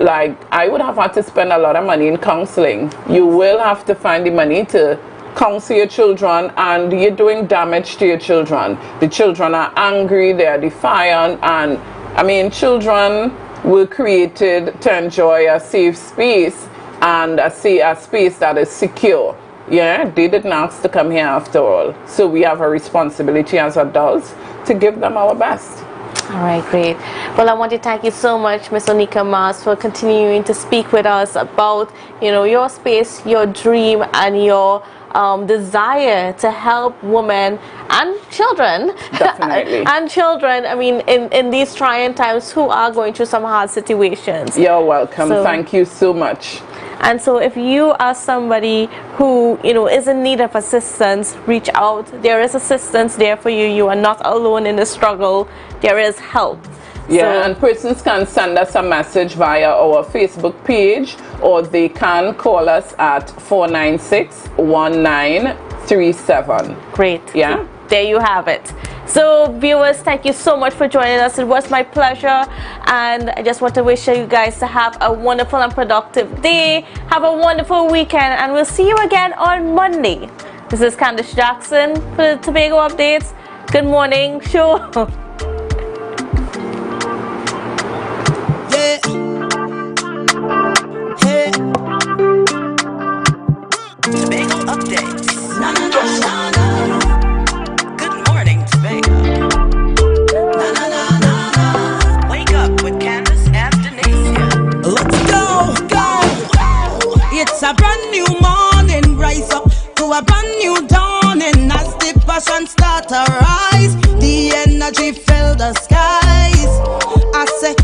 like, I would have had to spend a lot of money in counseling. You will have to find the money to counsel your children, and you're doing damage to your children. The children are angry, they are defiant, and I mean, children were created to enjoy a safe space and a space that is secure. Yeah, they didn't ask to come here after all. So we have a responsibility as adults to give them our best. All right, great. Well, I want to thank you so much, Ms. Onika Mas, for continuing to speak with us about, you know, your space, your dream, and your desire to help women and children. Definitely. And children, I mean, in these trying times, who are going through some hard situations. You're welcome. Thank you so much. And so if you are somebody who, you know, is in need of assistance, reach out. There is assistance there for you. You are not alone in the struggle. There is help. Yeah, and persons can send us a message via our Facebook page, or they can call us at 496-1937. Great. Yeah. There you have it. So viewers, thank you so much for joining us. It was my pleasure, and I just want to wish you guys to have a wonderful and productive day. Have a wonderful weekend, and we'll see you again on Monday. This is Candice Jackson for the Tobago Updates. Good morning show. water rise, the energy fill the skies. I say